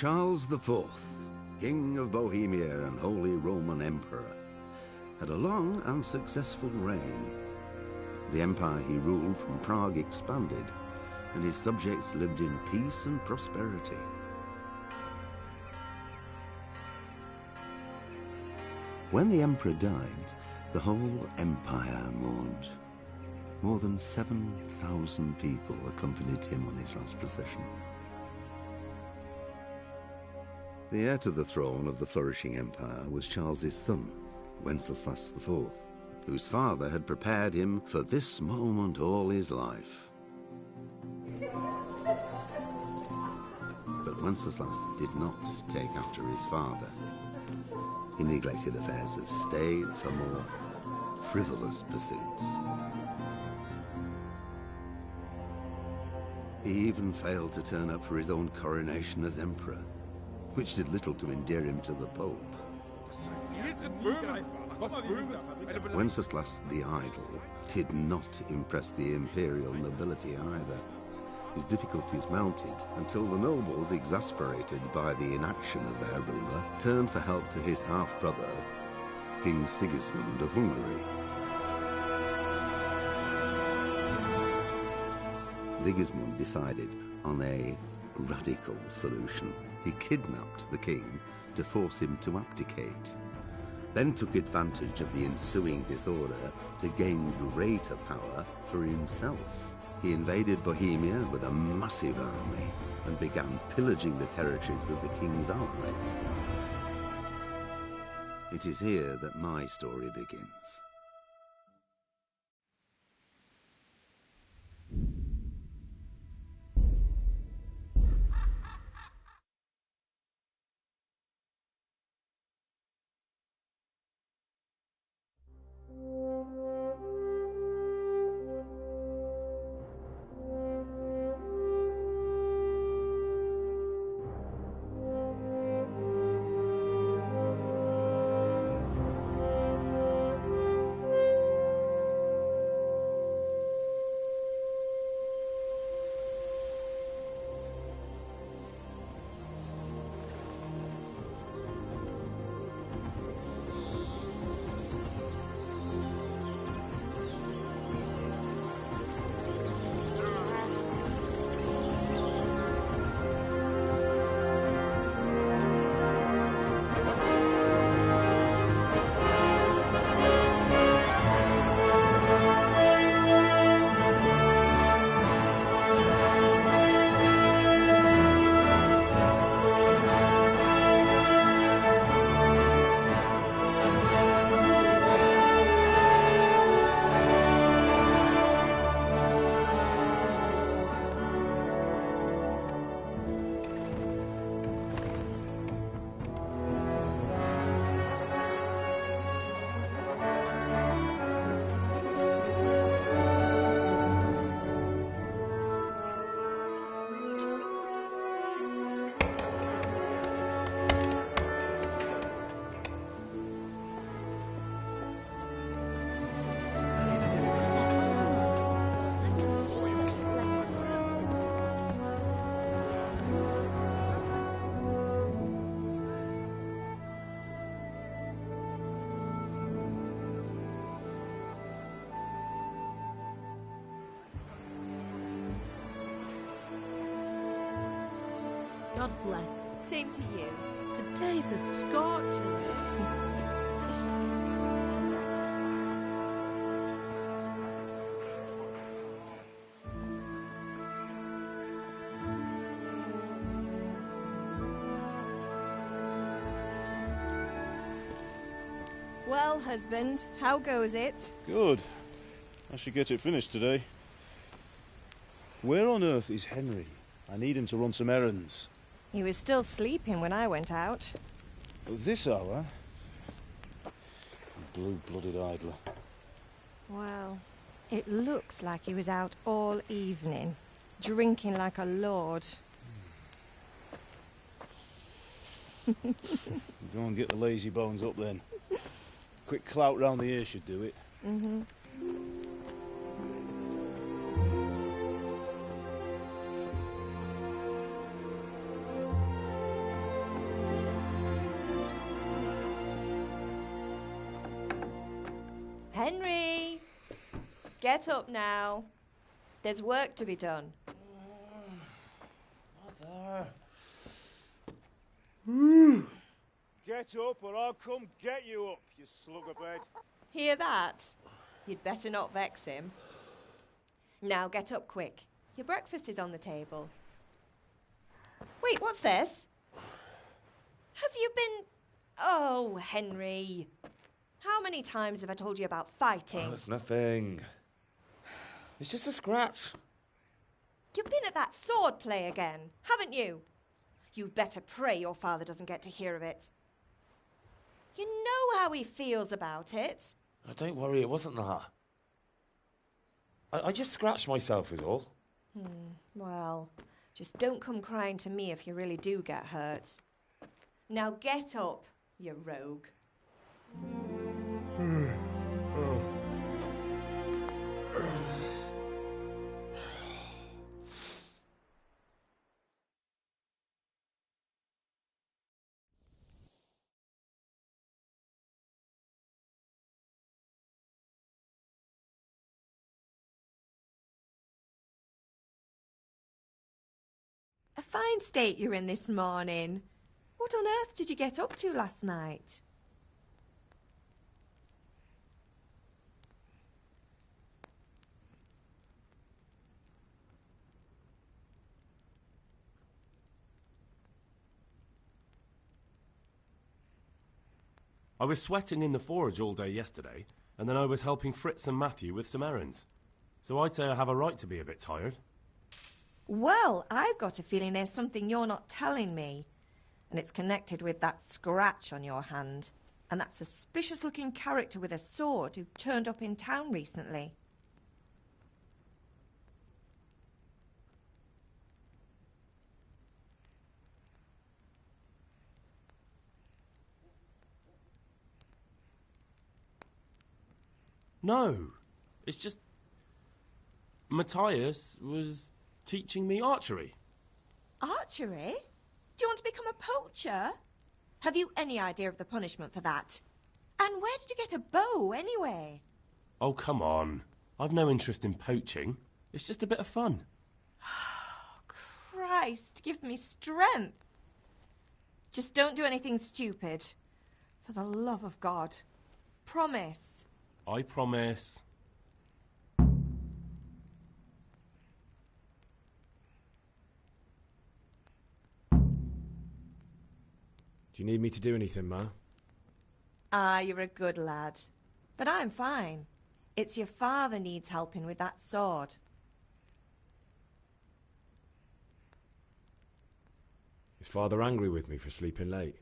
Charles IV, King of Bohemia and Holy Roman Emperor, had a long and successful reign. The empire he ruled from Prague expanded, and his subjects lived in peace and prosperity. When the emperor died, the whole empire mourned. More than 7,000 people accompanied him on his last procession. The heir to the throne of the flourishing empire was Charles's son, Wenceslas IV, whose father had prepared him for this moment all his life. But Wenceslas did not take after his father. He neglected affairs of state for more frivolous pursuits. He even failed to turn up for his own coronation as emperor, which did little to endear him to the Pope. Wenceslas the Idle did not impress the imperial nobility either. His difficulties mounted until the nobles, exasperated by the inaction of their ruler, turned for help to his half-brother, King Sigismund of Hungary. Sigismund decided on a radical solution. He kidnapped the king to force him to abdicate, then took advantage of the ensuing disorder to gain greater power for himself. He invaded Bohemia with a massive army and began pillaging the territories of the king's allies. It is here that my story begins. God bless. Same to you. Today's a scorcher. Well, husband, how goes it? Good. I should get it finished today. Where on earth is Henry? I need him to run some errands. He was still sleeping when I went out. At this hour? Blue-blooded idler. Well, it looks like he was out all evening, drinking like a lord. Go and get the lazy bones up then. Quick clout round the ear should do it. Mm-hmm. Henry! Get up now. There's work to be done. Mother. Get up or I'll come get you up, you slugabed. Hear that? You'd better not vex him. Now get up quick. Your breakfast is on the table. Wait, what's this? Have you been... Oh, Henry. How many times have I told you about fighting? Oh, it's nothing. It's just a scratch. You've been at that sword play again, haven't you? You'd better pray your father doesn't get to hear of it. You know how he feels about it. Oh, don't worry, it wasn't that. I just scratched myself is all. Well, just don't come crying to me if you really do get hurt. Now get up, you rogue. A fine state you're in this morning. What on earth did you get up to last night? I was sweating in the forge all day yesterday, and then I was helping Fritz and Matthew with some errands. So I'd say I have a right to be a bit tired. Well, I've got a feeling there's something you're not telling me. And it's connected with that scratch on your hand. And that suspicious-looking character with a sword who turned up in town recently. No, it's just... Matthias was teaching me archery. Archery? Do you want to become a poacher? Have you any idea of the punishment for that? And where did you get a bow, anyway? Oh, come on. I've no interest in poaching. It's just a bit of fun. Christ, give me strength. Just don't do anything stupid. For the love of God. Promise. I promise. Do you need me to do anything, Ma? Ah, you're a good lad. But I'm fine. It's your father needs helping with that sword. Is Father angry with me for sleeping late?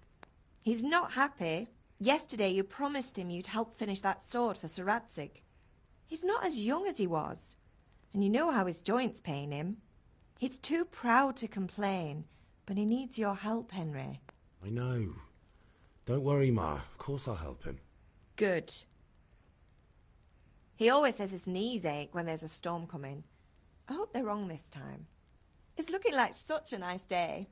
He's not happy. Yesterday you promised him you'd help finish that sword for Sir Radzig. He's not as young as he was. And you know how his joints pain him. He's too proud to complain, but he needs your help, Henry. I know. Don't worry, Ma. Of course I'll help him. Good. He always says his knees ache when there's a storm coming. I hope they're wrong this time. It's looking like such a nice day.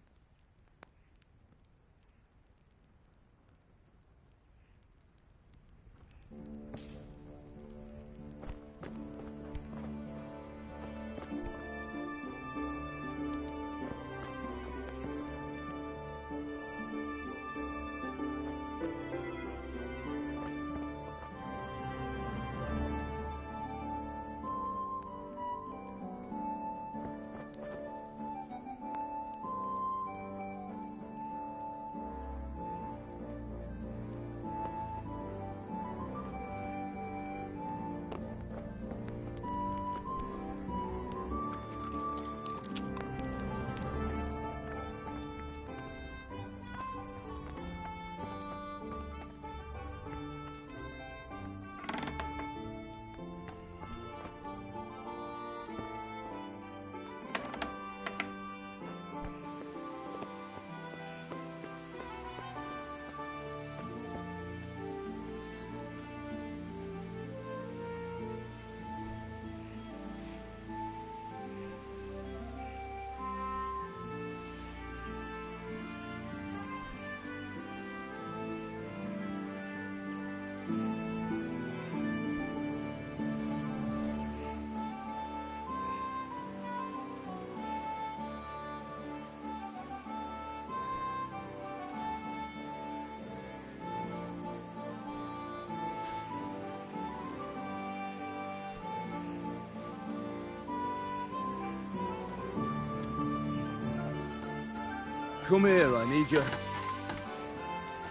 come here, I need you.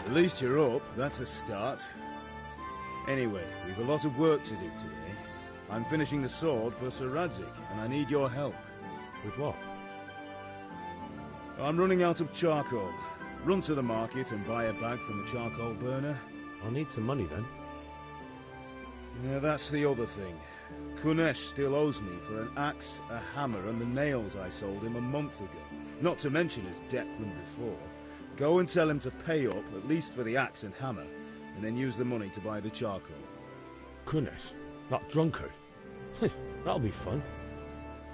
At least you're up, that's a start. Anyway, we've a lot of work to do today. I'm finishing the sword for Sir Radzig, and I need your help. With what? I'm running out of charcoal. Run to the market and buy a bag from the charcoal burner. I'll need some money then. Yeah, that's the other thing. Kunesh still owes me for an axe, a hammer, and the nails I sold him a month ago. Not to mention his debt from before. Go and tell him to pay up, at least for the axe and hammer, and then use the money to buy the charcoal. Kunesh, that drunkard. That'll be fun.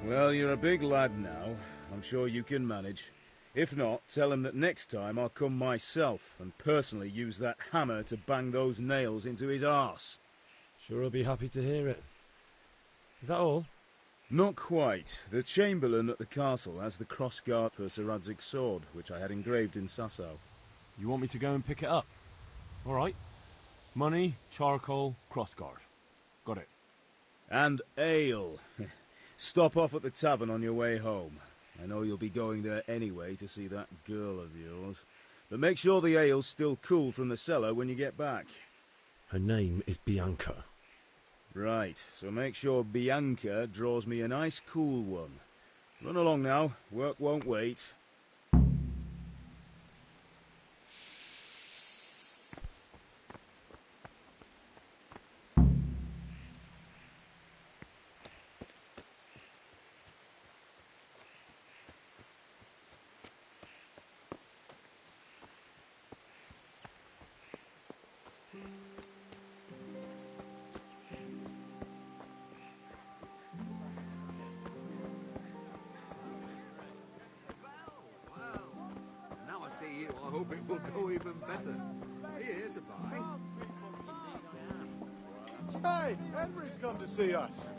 Well, you're a big lad now. I'm sure you can manage. If not, tell him that next time I'll come myself and personally use that hammer to bang those nails into his arse. Sure, I'll be happy to hear it. Is that all? Not quite. The Chamberlain at the castle has the crossguard for Sir Radzig's sword, which I had engraved in Sasau. You want me to go and pick it up? All right. Money, charcoal, crossguard. Got it. And ale. Stop off at the tavern on your way home. I know you'll be going there anyway to see that girl of yours. But make sure the ale's still cool from the cellar when you get back. Her name is Bianca. Right, so make sure Bianca draws me a nice cool one. Run along now, work won't wait. I hope it will go even better. Are you here to buy? Hey, Henry's come to see us.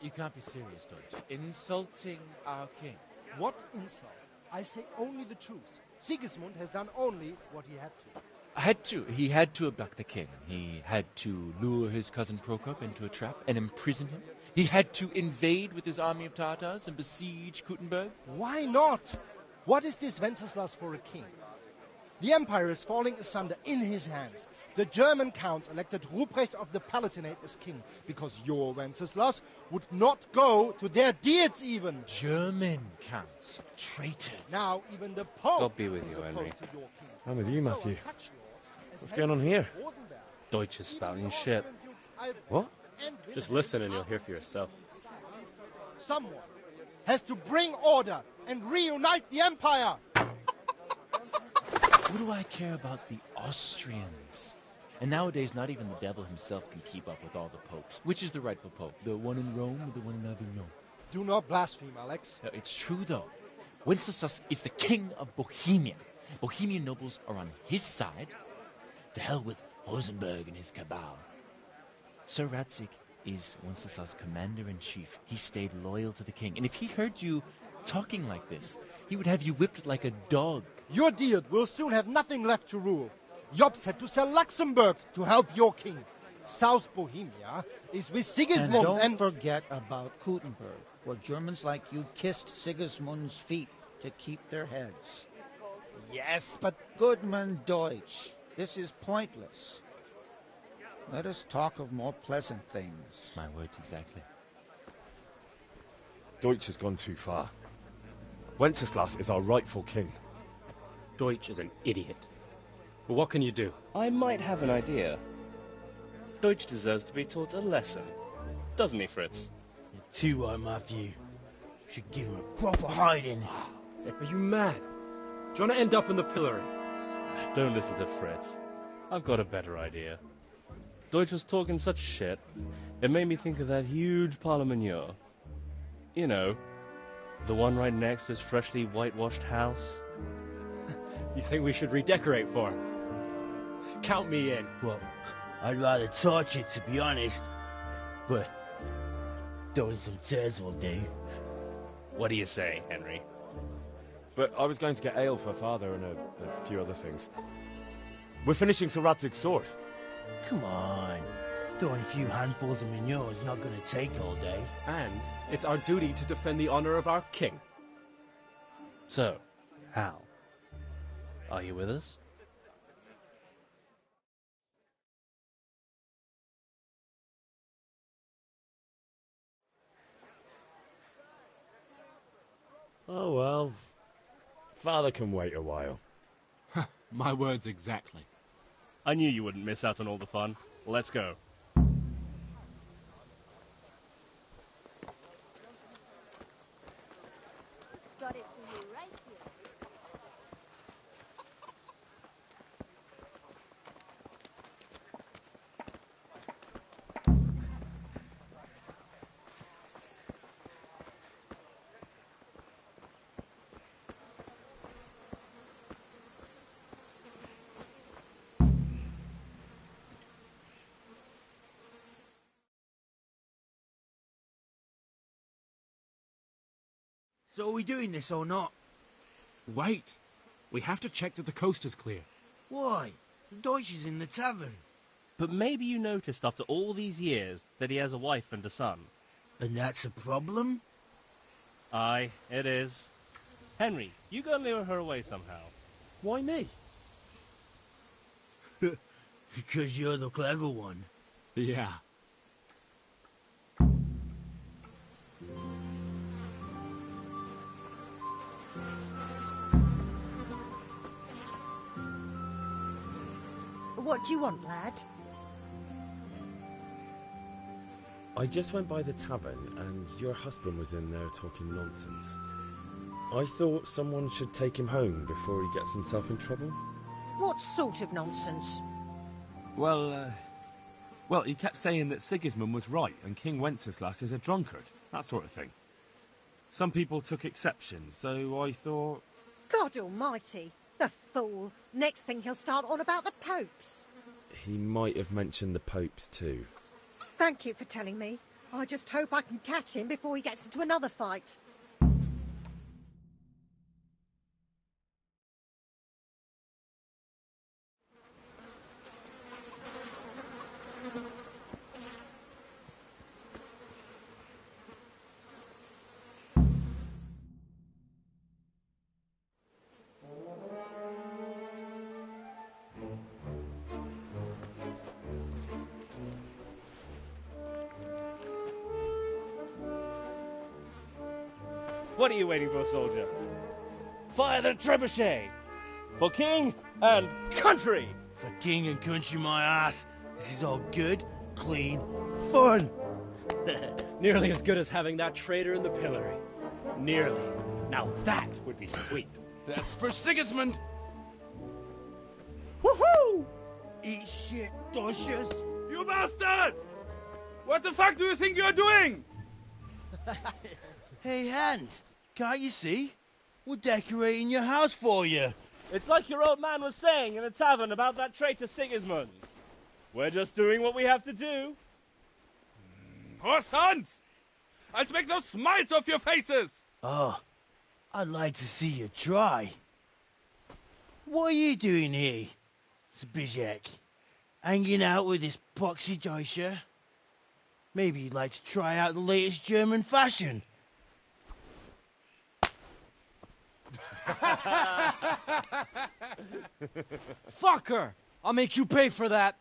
You can't be serious, Deutsch. Insulting our king. What insult? I say only the truth. Sigismund has done only what he had to. He had to abduct the king. He had to lure his cousin Prokop into a trap and imprison him. He had to invade with his army of Tatars and besiege Kuttenberg. Why not? What is this Wenceslas for a king? The empire is falling asunder in his hands. The German counts elected Ruprecht of the Palatinate as king because your Wenceslas would not go to their deeds even. German counts. Traitors. Now even the Pope God be with is you, Henry. opposed to your king. I'm with you, Matthew. So are such lords as What's going on here? Rosenberg, Deutsch is spouting shit. What? and Just listen and you'll hear for yourself. Someone has to bring order and reunite the empire. What do I care about the Austrians? And nowadays, not even the devil himself can keep up with all the popes. Which is the rightful pope? The one in Rome or the one in Avignon? Do not blaspheme, Alex. No, it's true, though. Wenceslas is the king of Bohemia. Bohemian nobles are on his side. To hell with Rosenberg and his cabal. Sir Radzig is Wenceslas' commander-in-chief. He stayed loyal to the king. And if he heard you talking like this, he would have you whipped like a dog. Your deed will soon have nothing left to rule. Jobst had to sell Luxembourg to help your king. South Bohemia is with Sigismund and don't forget about Kuttenberg, where Germans like you kissed Sigismund's feet to keep their heads. Yes, but Goodman Deutsch, this is pointless. Let us talk of more pleasant things. My words exactly. Deutsch has gone too far. Wenceslas is our rightful king. Deutsch is an idiot. But what can you do? I might have an idea. Deutsch deserves to be taught a lesson. Doesn't he, Fritz? You're too right, Matthew. Should give him a proper hiding. Are you mad? Do you want to end up in the pillory? Don't listen to Fritz. I've got a better idea. Deutsch was talking such shit, it made me think of that huge parliament. You know, the one right next to his freshly whitewashed house. You think we should redecorate for him? Count me in. Well, I'd rather torch it, to be honest. But throwing some tears will do. What do you say, Henry? but I was going to get ale for Father and a few other things. We're finishing Sir Radzig's sword. Come on. Throwing a few handfuls of manure is not going to take all day. And it's our duty to defend the honor of our king. So, Hal, are you with us? Oh well. Father can wait a while. My words exactly. I knew you wouldn't miss out on all the fun. Let's go. Got it for you right here. So are we doing this or not? Wait. We have to check that the coast is clear. Why? The Deutsch is in the tavern. But maybe you noticed after all these years that he has a wife and a son. And that's a problem? Aye, it is. Henry, you go and lure her away somehow. Why me? Because you're the clever one. Yeah. What do you want, lad? I just went by the tavern and your husband was in there talking nonsense. I thought someone should take him home before he gets himself in trouble. What sort of nonsense? Well, he kept saying that Sigismund was right and King Wenceslas is a drunkard, that sort of thing. Some people took exception, so I thought... God almighty, the fool. Next thing he'll start on about the popes. He might have mentioned the popes too. Thank you for telling me. I just hope I can catch him before he gets into another fight. What are you waiting for, soldier? Fire the trebuchet! For king and country! For king and country, my ass. This is all good, clean, fun. Nearly as good as having that traitor in the pillory. Nearly. Now that would be sweet. That's for Sigismund! Woohoo! Eat shit, Deutsches. You bastards! What the fuck do you think you're doing? Hey, Hans, can't you see? We're decorating your house for you. It's like your old man was saying in the tavern about that traitor Sigismund. We're just doing what we have to do. Horse Hans! I'll make those smiles off your faces! Oh, I'd like to see you try. What are you doing here, Zbigniew? Hanging out with this poxy Deutscher? Maybe you'd like to try out the latest German fashion. Fuck her! I'll make you pay for that!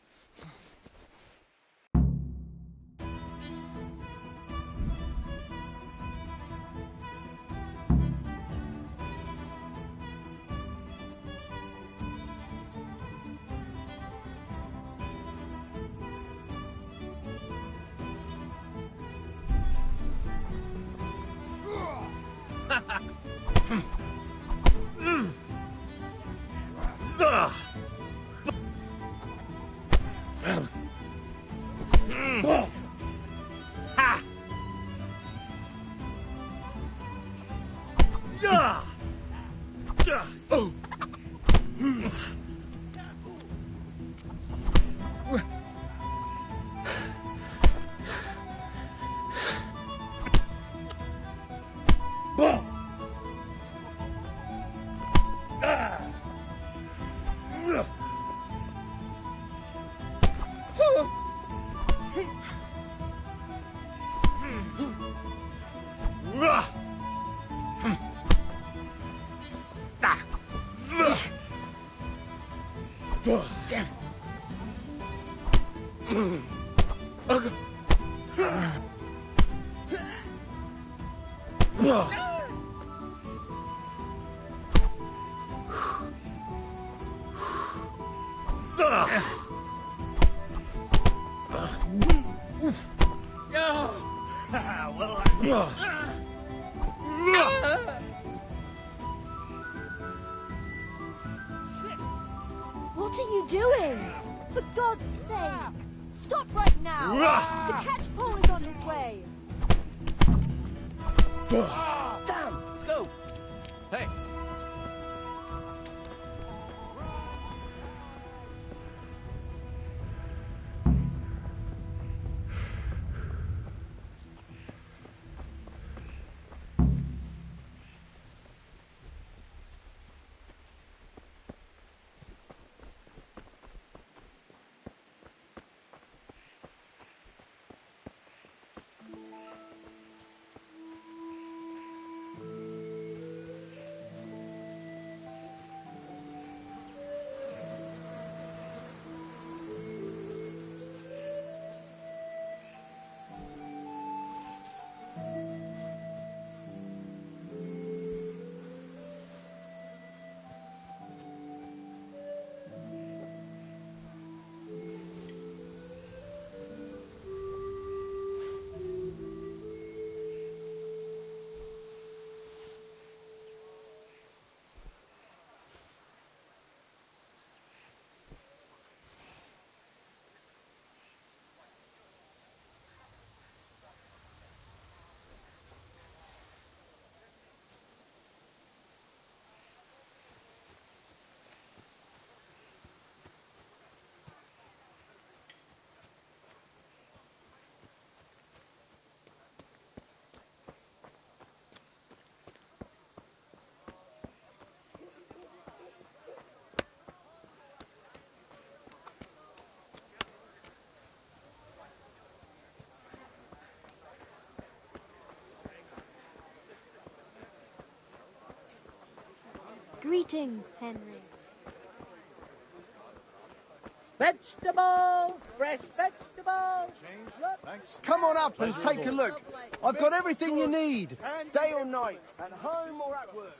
What are you doing? For God's sake! Stop right now! The catchpole is on his way! Damn! Let's go! Hey! Greetings, Henry. Vegetables! Fresh vegetables! Thanks. Come on up and take a look. I've got everything you need, day or night, at home or at work.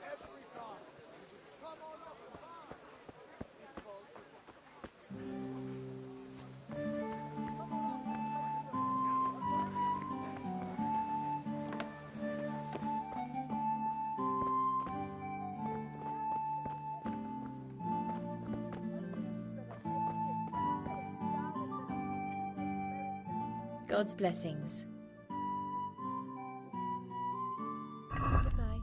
God's blessings. Goodbye.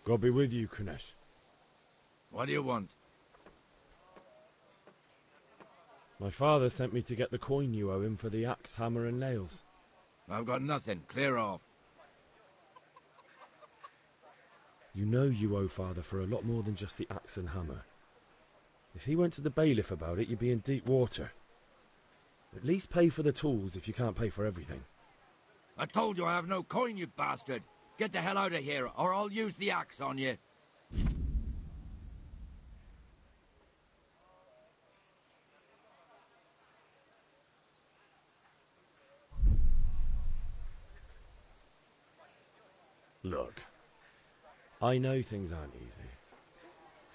God be with you, Kunesh. What do you want? My father sent me to get the coin you owe him for the axe, hammer and nails. I've got nothing. Clear off. You know you owe father for a lot more than just the axe and hammer. If he went to the bailiff about it, you'd be in deep water. At least pay for the tools if you can't pay for everything. I told you I have no coin, you bastard. Get the hell out of here, or I'll use the axe on you. Look, I know things aren't easy.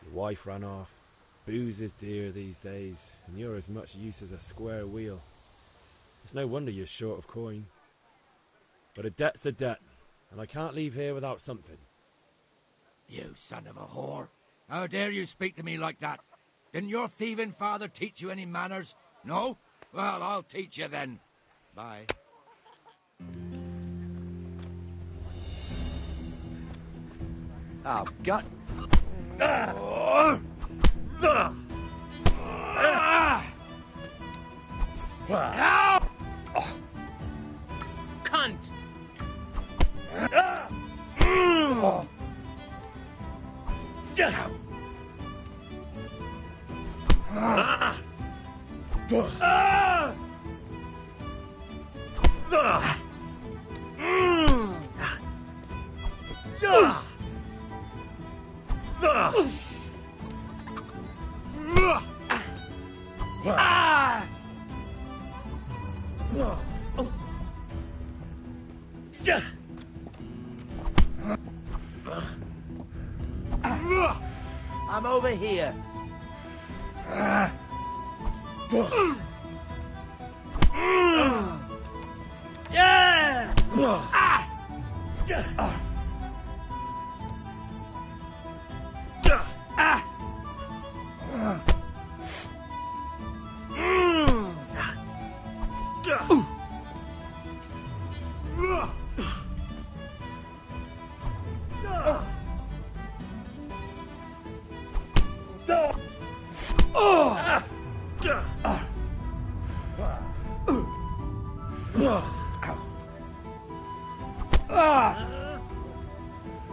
Your wife ran off, Booze is dear these days, and you're as much use as a square wheel. It's no wonder you're short of coin. But a debt's a debt, and I can't leave here without something. You son of a whore. How dare you speak to me like that? Didn't your thieving father teach you any manners? No? Well, I'll teach you then. Bye. Oh, God. Cunt! I'm over here. Yeah!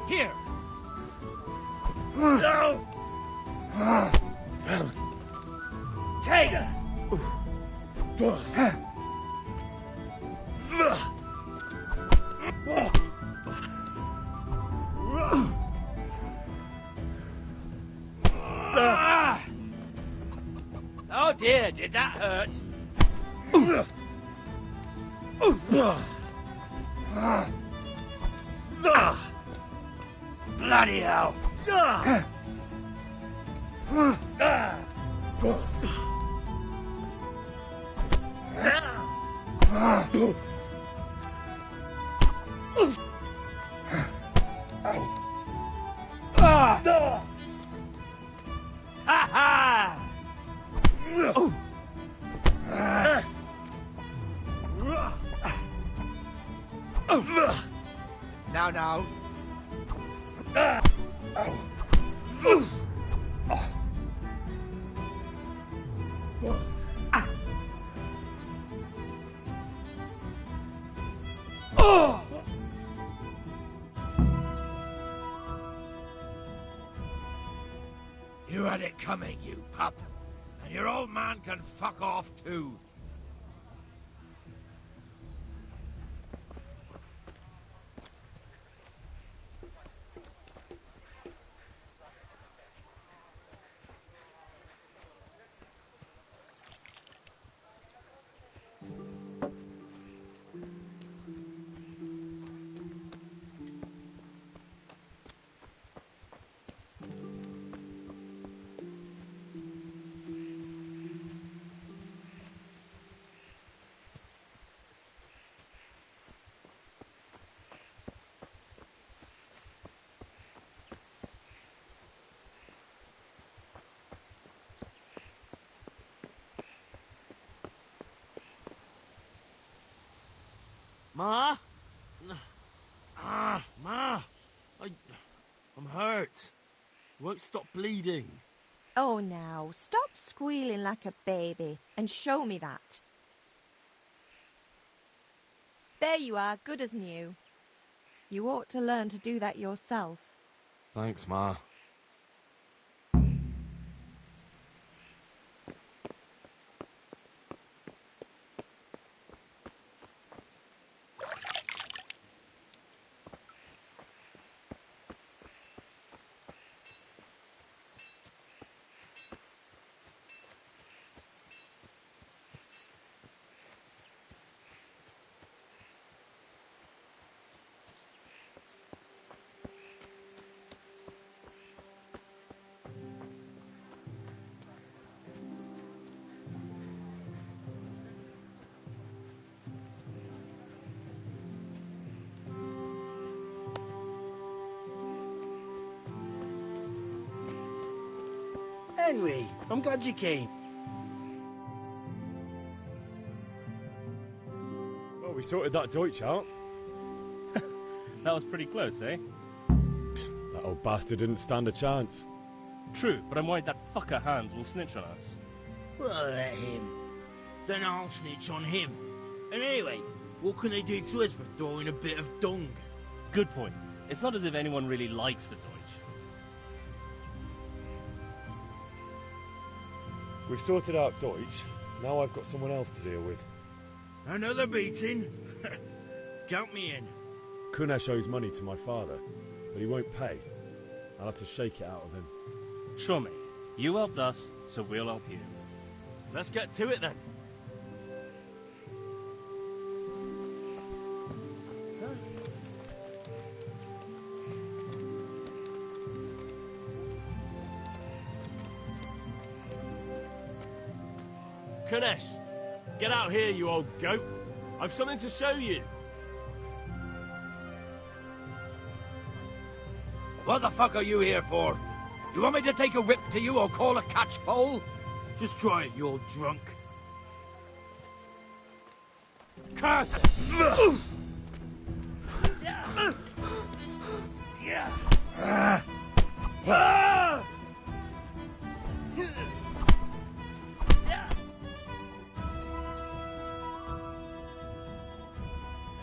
Here. Take it! Oh dear, did that hurt? Bloody hell! Ha ha! Now, now. You had it coming, you pup. And your old man can fuck off too. Ma? Ma! I'm hurt. Won't stop bleeding. Oh, now, stop squealing like a baby and show me that. There you are, good as new. You ought to learn to do that yourself. Thanks, Ma. Henry, I'm glad you came. Well, we sorted that Deutsch out. That was pretty close, eh? That old bastard didn't stand a chance. True, but I'm worried that fucker Hans will snitch on us. Well, let him. Then I'll snitch on him. And anyway, what can they do to us for throwing a bit of dung? Good point. It's not as if anyone really likes the Deutsch. We've sorted out Deutsch. Now I've got someone else to deal with. Another beating? Count me in. Kunesh owes money to my father, but he won't pay. I'll have to shake it out of him. Sure, mate. You helped us, so we'll help you. Let's get to it then. Kunesh, get out here, you old goat. I've something to show you. What the fuck are you here for? You want me to take a whip to you or call a catchpole? Just try it, you old drunk. Curse it!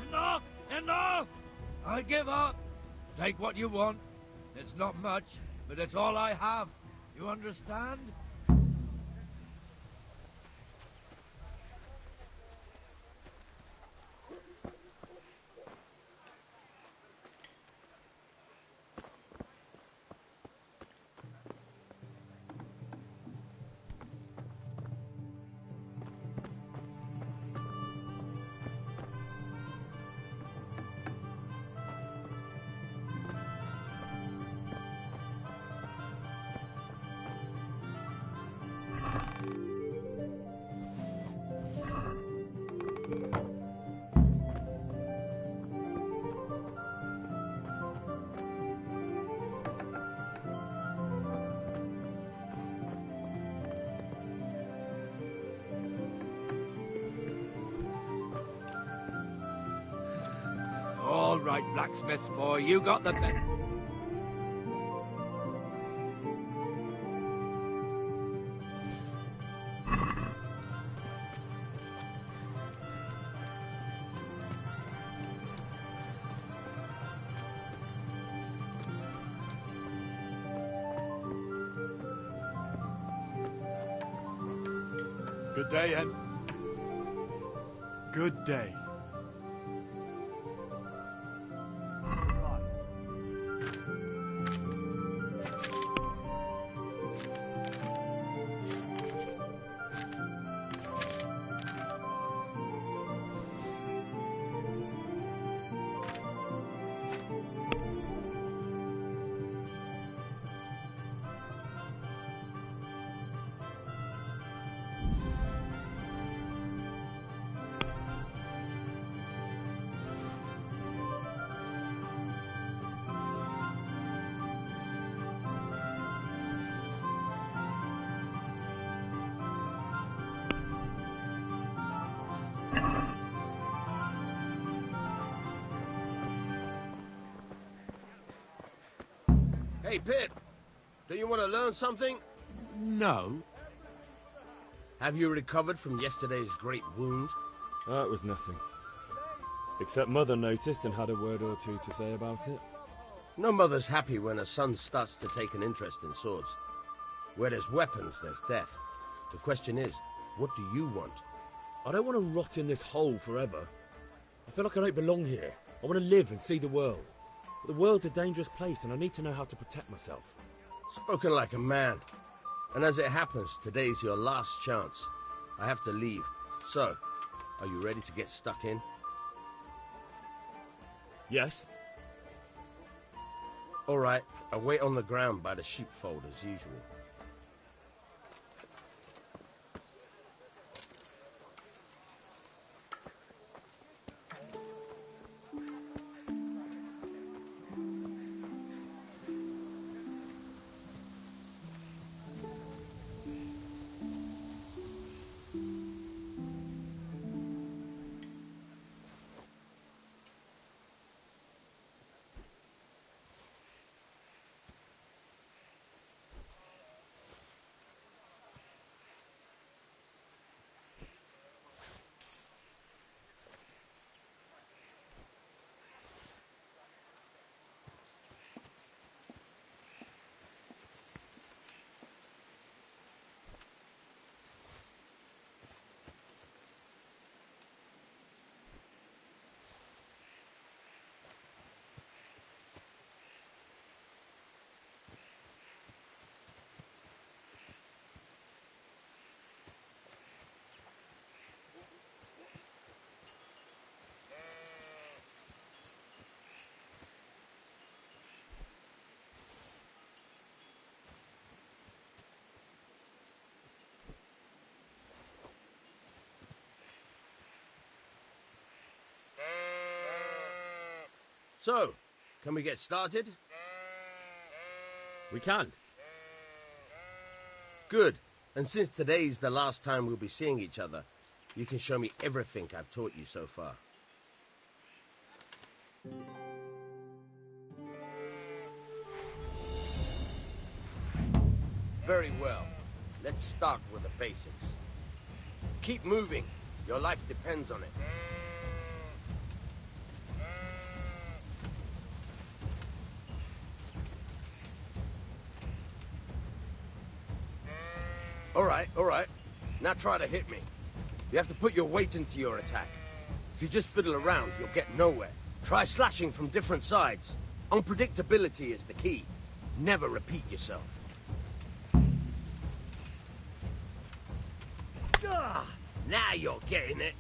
Enough! Enough! I give up. Take what you want. It's not much, but it's all I have. You understand? All right, blacksmith's boy, you got the best. Good day, Hen. Good day. Hey, Pip, do you want to learn something? No. Have you recovered from yesterday's great wound? That was nothing. Except Mother noticed and had a word or two to say about it. No mother's happy when a son starts to take an interest in swords. Where there's weapons, there's death. The question is, what do you want? I don't want to rot in this hole forever. I feel like I don't belong here. I want to live and see the world. But the world's a dangerous place and I need to know how to protect myself. Spoken like a man. And as it happens, today's your last chance. I have to leave. So, are you ready to get stuck in? Yes. All right, I'll wait on the ground by the sheepfold as usual. So, can we get started? We can. Good. And since today's the last time we'll be seeing each other, you can show me everything I've taught you so far. Very well. Let's start with the basics. Keep moving. Your life depends on it. All right. Now try to hit me. You have to put your weight into your attack. If you just fiddle around, you'll get nowhere. Try slashing from different sides. Unpredictability is the key. Never repeat yourself. Now you're getting it.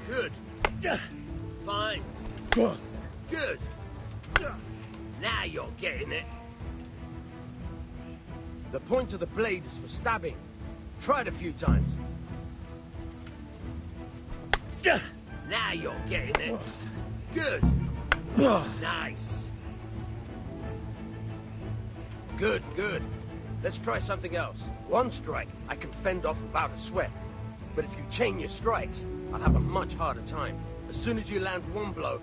Good. Fine. Good. Now you're getting it. The point of the blade is for stabbing. Try it a few times. Now you're getting it. Good. Nice. Good. Let's try something else. One strike, I can fend off without a sweat. But if you chain your strikes, I'll have a much harder time. As soon as you land one blow,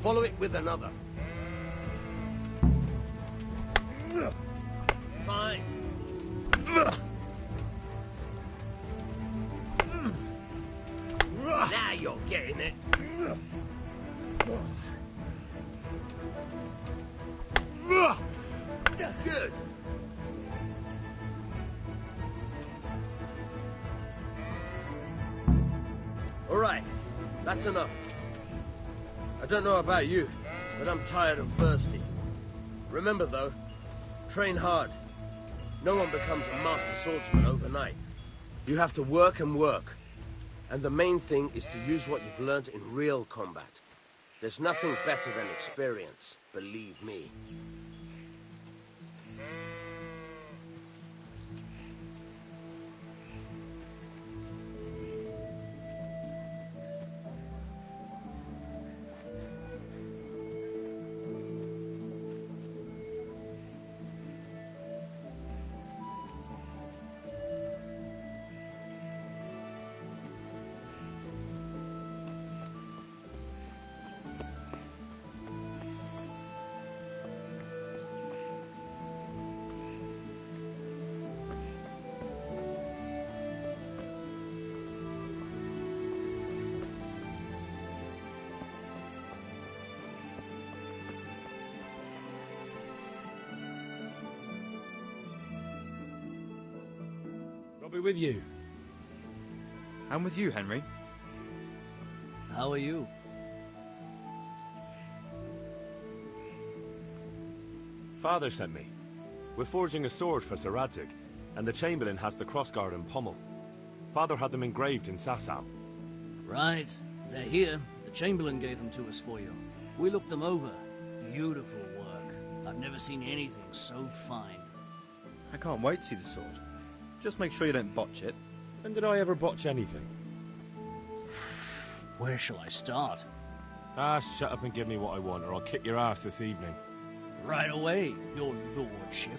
follow it with another. Fine. Now you're getting it. Good. All right, that's enough. I don't know about you, but I'm tired and thirsty. Remember though, train hard. No one becomes a master swordsman overnight. You have to work and work. And the main thing is to use what you've learned in real combat. There's nothing better than experience, believe me. I'll be with you. I'm with you, Henry. How are you? Father sent me. We're forging a sword for Sir Radzig, and the Chamberlain has the crossguard and pommel. Father had them engraved in Sasau. Right. They're here. The Chamberlain gave them to us for you. We looked them over. Beautiful work. I've never seen anything so fine. I can't wait to see the sword. Just make sure you don't botch it. When did I ever botch anything? Where shall I start? Shut up and give me what I want, or I'll kick your ass this evening. Right away, your lordship.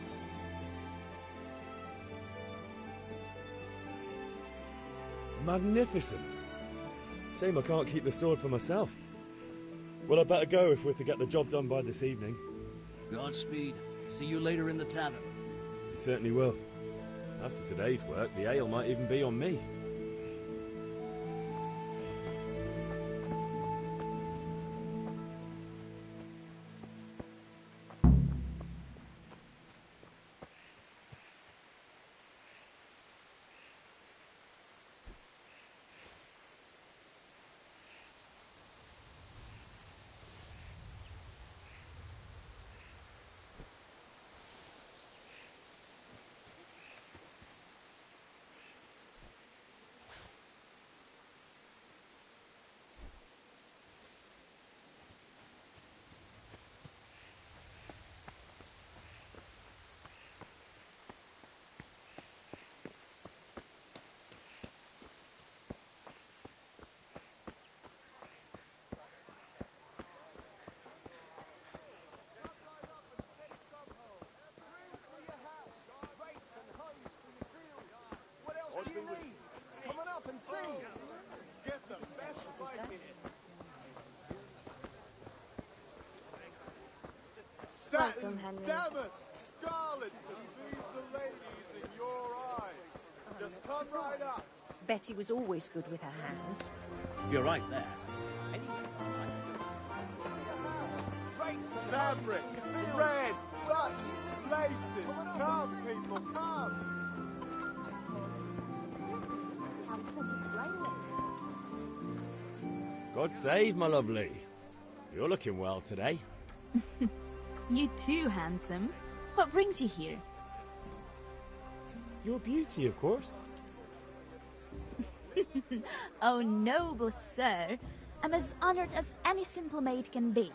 Magnificent. Shame I can't keep the sword for myself. Well, I better go if we're to get the job done by this evening. Godspeed. See you later in the tavern. You certainly will. After today's work, the ale might even be on me. Henry. Damask, scarlet, to please the ladies in your eyes. Just come right up. Betty was always good with her hands. You're right there. Fabric, red, buttons, laces. Come, people, come. God save, my lovely. You're looking well today. You too, handsome. What brings you here? Your beauty, of course. Oh, noble sir. I'm as honored as any simple maid can be.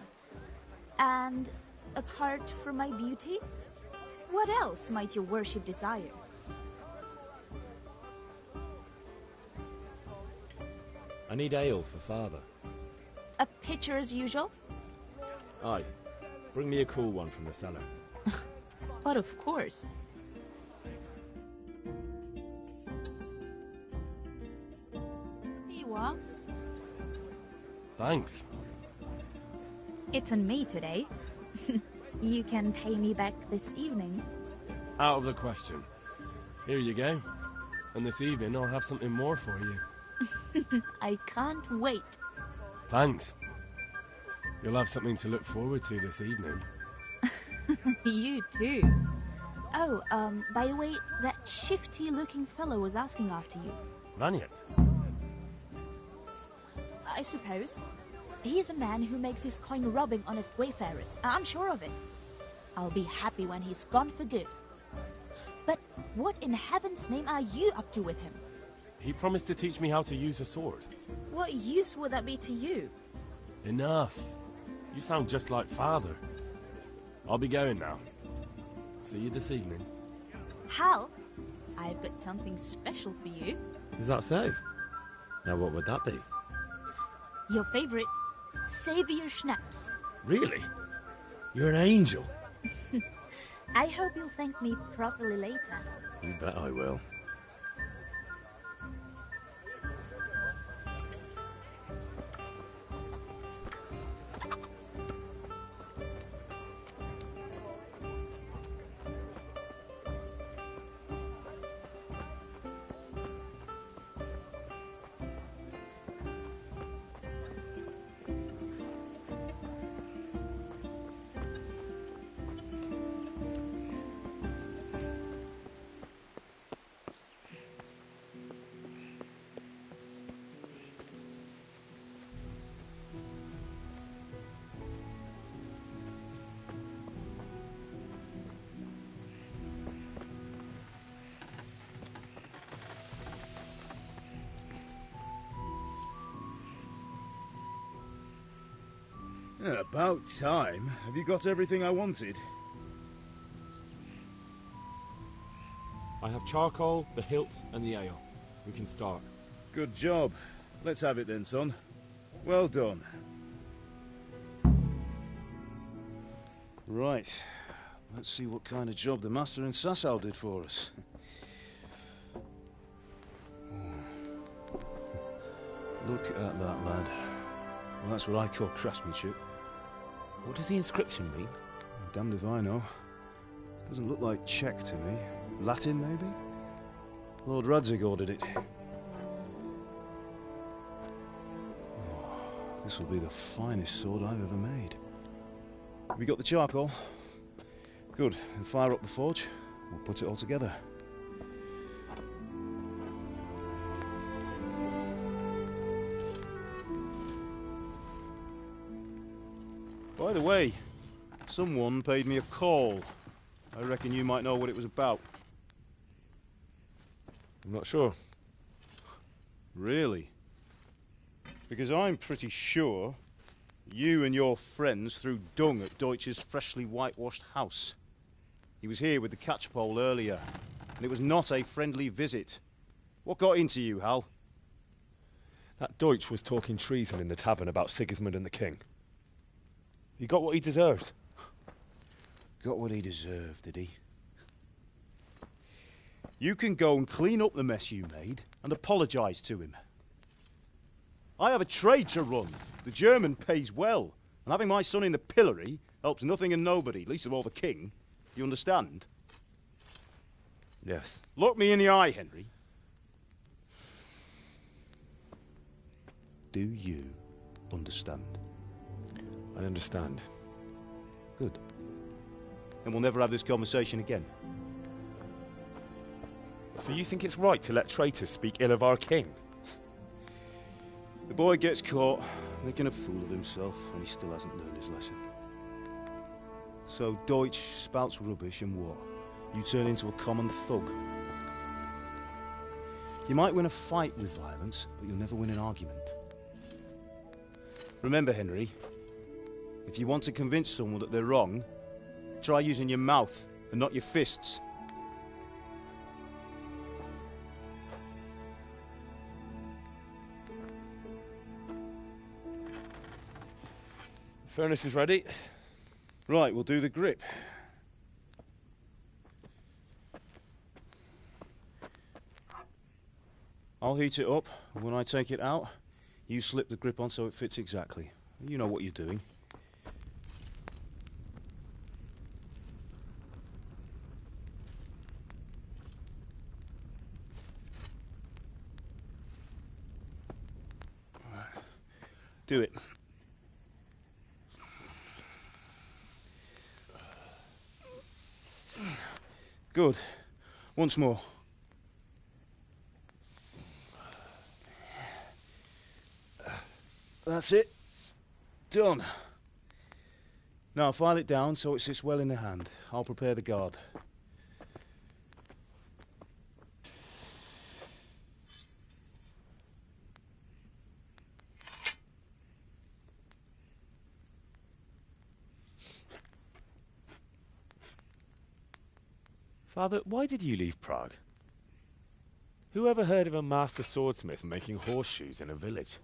And apart from my beauty, what else might your worship desire? I need ale for father. A pitcher as usual? Aye. Bring me a cool one from the cellar. But of course. Here you are. Thanks. It's on me today. You can pay me back this evening. Out of the question. Here you go. And this evening I'll have something more for you. I can't wait. Thanks. You'll have something to look forward to this evening. You too. Oh, by the way, that shifty-looking fellow was asking after you. Vanya? I suppose. He's a man who makes his coin robbing honest wayfarers. I'm sure of it. I'll be happy when he's gone for good. But what in heaven's name are you up to with him? He promised to teach me how to use a sword. What use would that be to you? Enough. You sound just like father. I'll be going now. See you this evening. Hal, I've got something special for you. Is that so? Now what would that be? Your favorite Savior Schnapps. Really? You're an angel. I hope you'll thank me properly later. You bet I will. About time. Have you got everything I wanted? I have charcoal, the hilt, and the ale. We can start. Good job. Let's have it then, son. Well done. Right. Let's see what kind of job the master in Sasau did for us. Look at that, lad. Well, that's what I call craftsmanship. What does the inscription mean? Damned if I know. Doesn't look like Czech to me. Latin, maybe? Lord Radzig ordered it. Oh, this will be the finest sword I've ever made. Have you got the charcoal? Good. Then fire up the forge. We'll put it all together. By the way, someone paid me a call. I reckon you might know what it was about. I'm not sure. Really? Because I'm pretty sure you and your friends threw dung at Deutsch's freshly whitewashed house. He was here with the catchpole earlier, and it was not a friendly visit. What got into you, Hal? That Deutsch was talking treason in the tavern about Sigismund and the king. He got what he deserved. Got what he deserved, did he? You can go and clean up the mess you made and apologise to him. I have a trade to run. The German pays well, And having my son in the pillory helps nothing and nobody, least of all the king. You understand? Yes. Look me in the eye, Henry. Do you understand? I understand. Good. Then we'll never have this conversation again. So you think it's right to let traitors speak ill of our king? The boy gets caught, making a fool of himself, and he still hasn't learned his lesson. So Deutsch spouts rubbish, and what? You turn into a common thug. You might win a fight with violence, but you'll never win an argument. Remember, Henry, if you want to convince someone that they're wrong, try using your mouth and not your fists. Furnace is ready. Right, we'll do the grip. I'll heat it up, and when I take it out, you slip the grip on so it fits exactly. You know what you're doing. Do it. Good. Once more. That's it. Done. Now file it down so it sits well in the hand. I'll prepare the guard. Father, why did you leave Prague? Who ever heard of a master swordsmith making horseshoes in a village?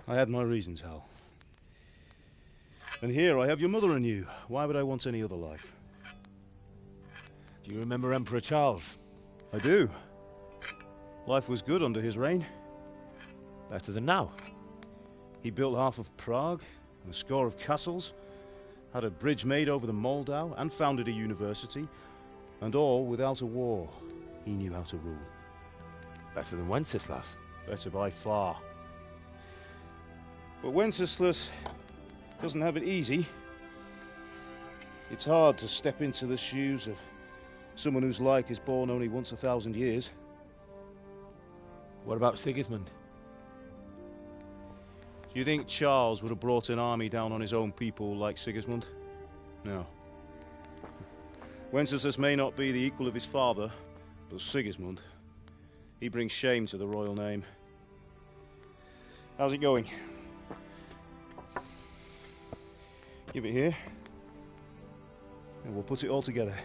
I had my reasons, Hal. And here I have your mother and you. Why would I want any other life? Do you remember Emperor Charles? I do. Life was good under his reign. Better than now. He built half of Prague, and a score of castles, had a bridge made over the Moldau, and founded a university, and all without a war. He knew how to rule. Better than Wenceslas. Better by far. But Wenceslas doesn't have it easy. It's hard to step into the shoes of someone whose like is born only once 1,000 years. What about Sigismund? Do you think Charles would have brought an army down on his own people like Sigismund? No. Wenceslas may not be the equal of his father, but Sigismund, he brings shame to the royal name. How's it going? Give it here, and we'll put it all together.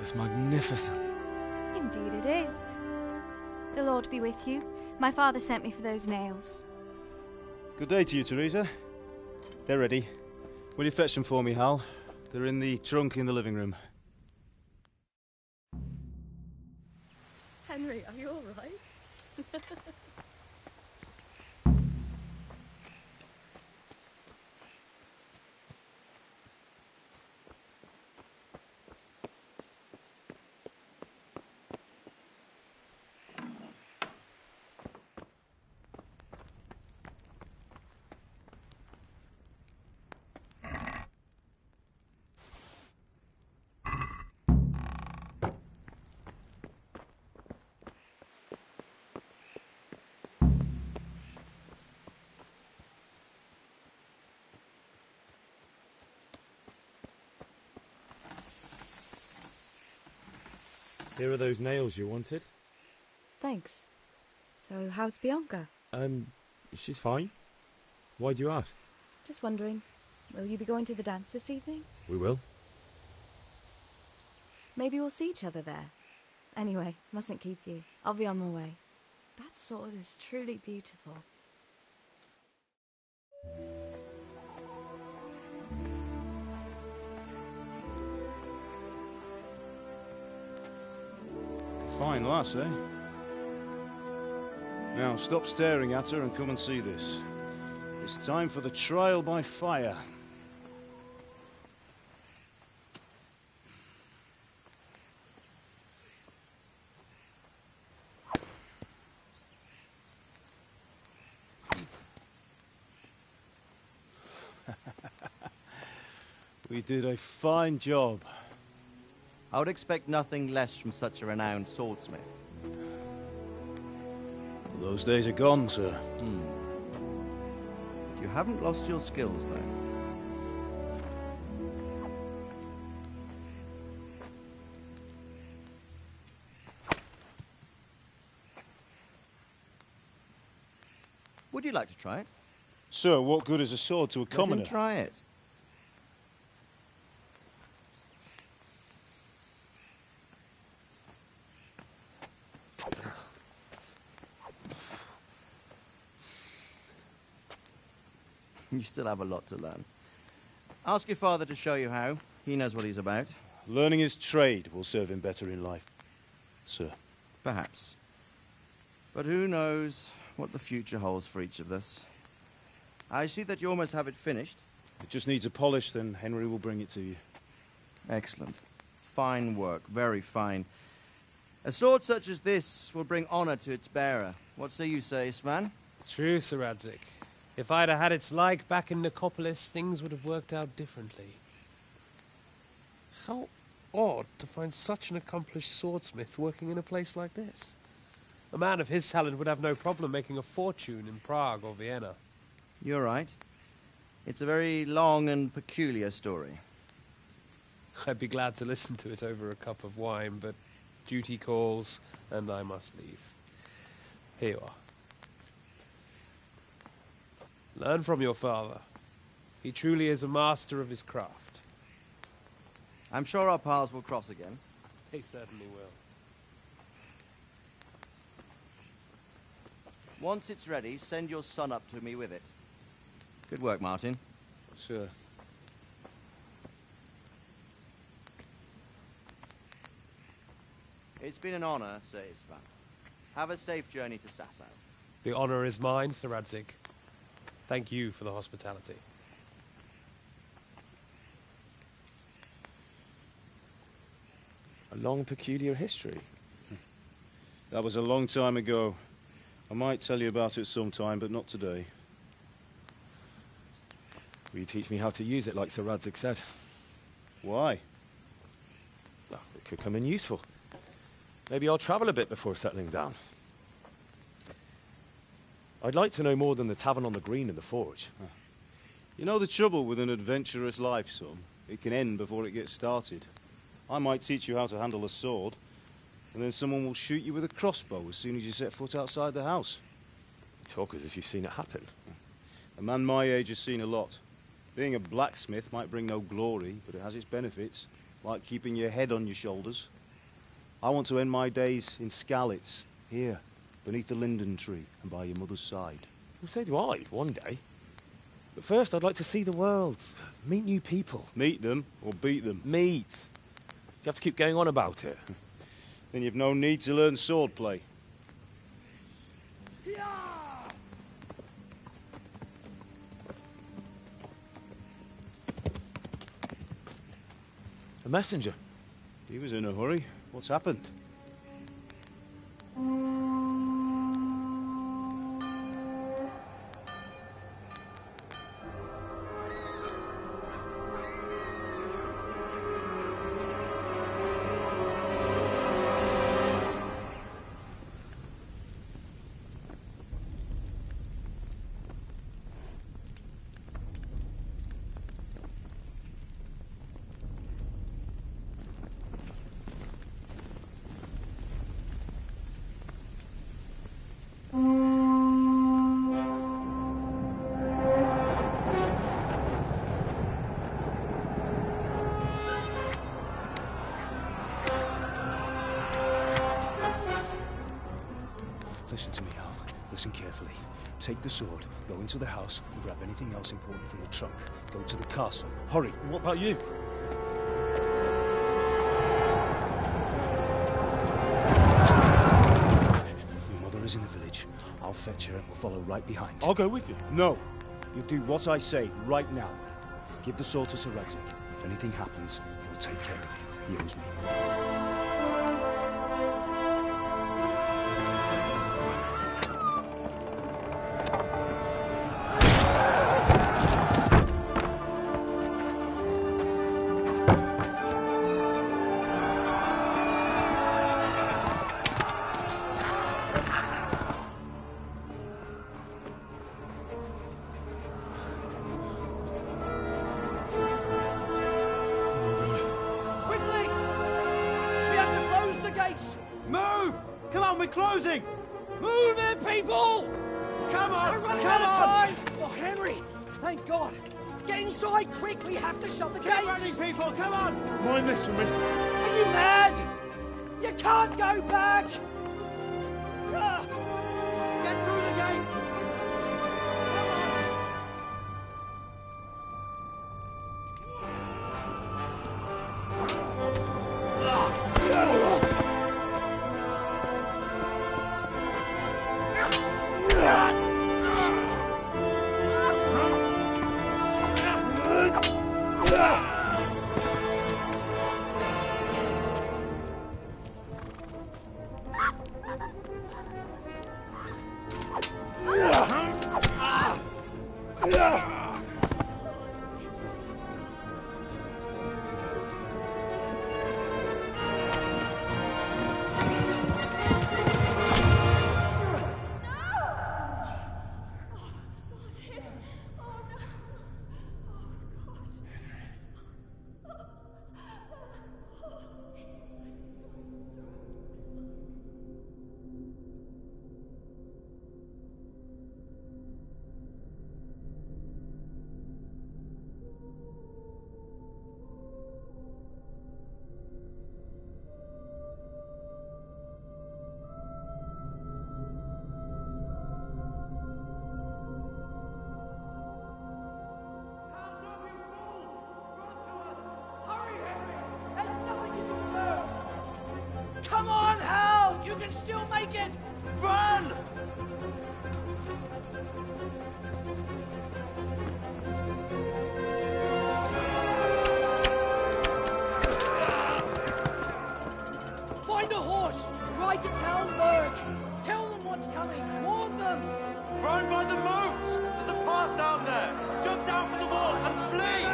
It's magnificent. Indeed it is. The Lord be with you. My father sent me for those nails. Good day to you, Teresa. They're ready. Will you fetch them for me, Hal? They're in the trunk in the living room. Henry, are you all right? Here are those nails you wanted. Thanks. So, how's Bianca? She's fine. Why do you ask? Just wondering, will you be going to the dance this evening? We will. Maybe we'll see each other there. Anyway, mustn't keep you. I'll be on my way. That sword is truly beautiful. Fine lass, eh? Now, stop staring at her and come and see this. It's time for the trial by fire. We did a fine job. I would expect nothing less from such a renowned swordsmith. Those days are gone, sir. You haven't lost your skills, though. Would you like to try it? Sir, what good is a sword to a commoner? Let him try it. You still have a lot to learn. Ask your father to show you how. He knows what he's about. Learning his trade will serve him better in life, sir. Perhaps. But who knows what the future holds for each of us. I see that you almost have it finished. It just needs a polish, then Henry will bring it to you. Excellent. Fine work, very fine. A sword such as this will bring honor to its bearer. What say you, Svan? True, Sir Radzig. If I'd have had its like back in Nicopolis, things would have worked out differently. How odd to find such an accomplished swordsmith working in a place like this. A man of his talent would have no problem making a fortune in Prague or Vienna. You're right. It's a very long and peculiar story. I'd be glad to listen to it over a cup of wine, but duty calls, and I must leave. Here you are. Learn from your father. He truly is a master of his craft. I'm sure our paths will cross again. They certainly will. Once it's ready, send your son up to me with it. Good work, Martin. Sure. It's been an honor, Sir Istvan. Have a safe journey to Sasau. The honor is mine, Sir Radzig. Thank you for the hospitality. A long, peculiar history. That was a long time ago. I might tell you about it sometime, but not today. Will you teach me how to use it, like Sir Radzig said? Why? Well, it could come in useful. Maybe I'll travel a bit before settling down. I'd like to know more than the tavern on the green and the forge. You know the trouble with an adventurous life, son? It can end before it gets started. I might teach you how to handle a sword, and then someone will shoot you with a crossbow as soon as you set foot outside the house. You talk as if you've seen it happen. A man my age has seen a lot. Being a blacksmith might bring no glory, but it has its benefits, like keeping your head on your shoulders. I want to end my days in Skalitz, here, beneath the linden tree and by your mother's side. Well, so do I, one day. But first, I'd like to see the world, meet new people. Meet them or beat them? Meet. You have to keep going on about it. Then you've no need to learn swordplay. A messenger. He was in a hurry. What's happened? Take the sword, go into the house, and grab anything else important from the trunk. Go to the castle. Hurry. And what about you? Your mother is in the village. I'll fetch her and we'll follow right behind. I'll go with you. No. You'll do what I say right now. Give the sword to Sir Redrick. If anything happens, he'll take care of you. He owes me. Closing! Move it, people! Come on! We're running Come out of on! time! Oh, Henry! Thank God! Get inside, quick! We have to shut the gates! Get running, people! Come on! Mind this for me. Are you mad? You can't go back! Ah. Get through the gates! Come on, Hal! You can still make it! Run! Find a horse! Ride to Talmberg! Tell them what's coming! Warn them! Run by the moat! There's a path down there! Jump down from the wall and flee!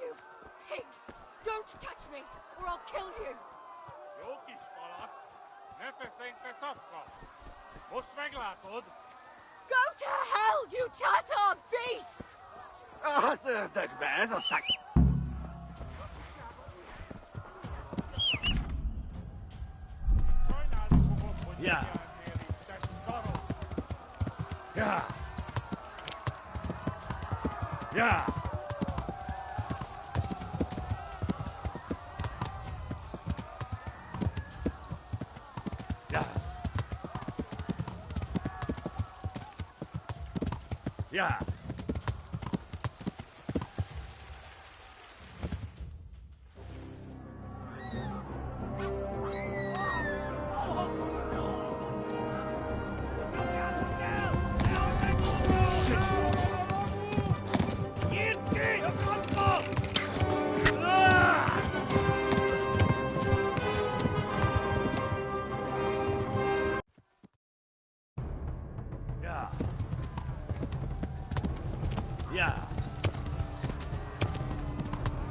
You pigs! Don't touch me, or I'll kill you! Go to hell, you Tatar beast! Yeah. Yeah. Yeah. Yeah. Yeah.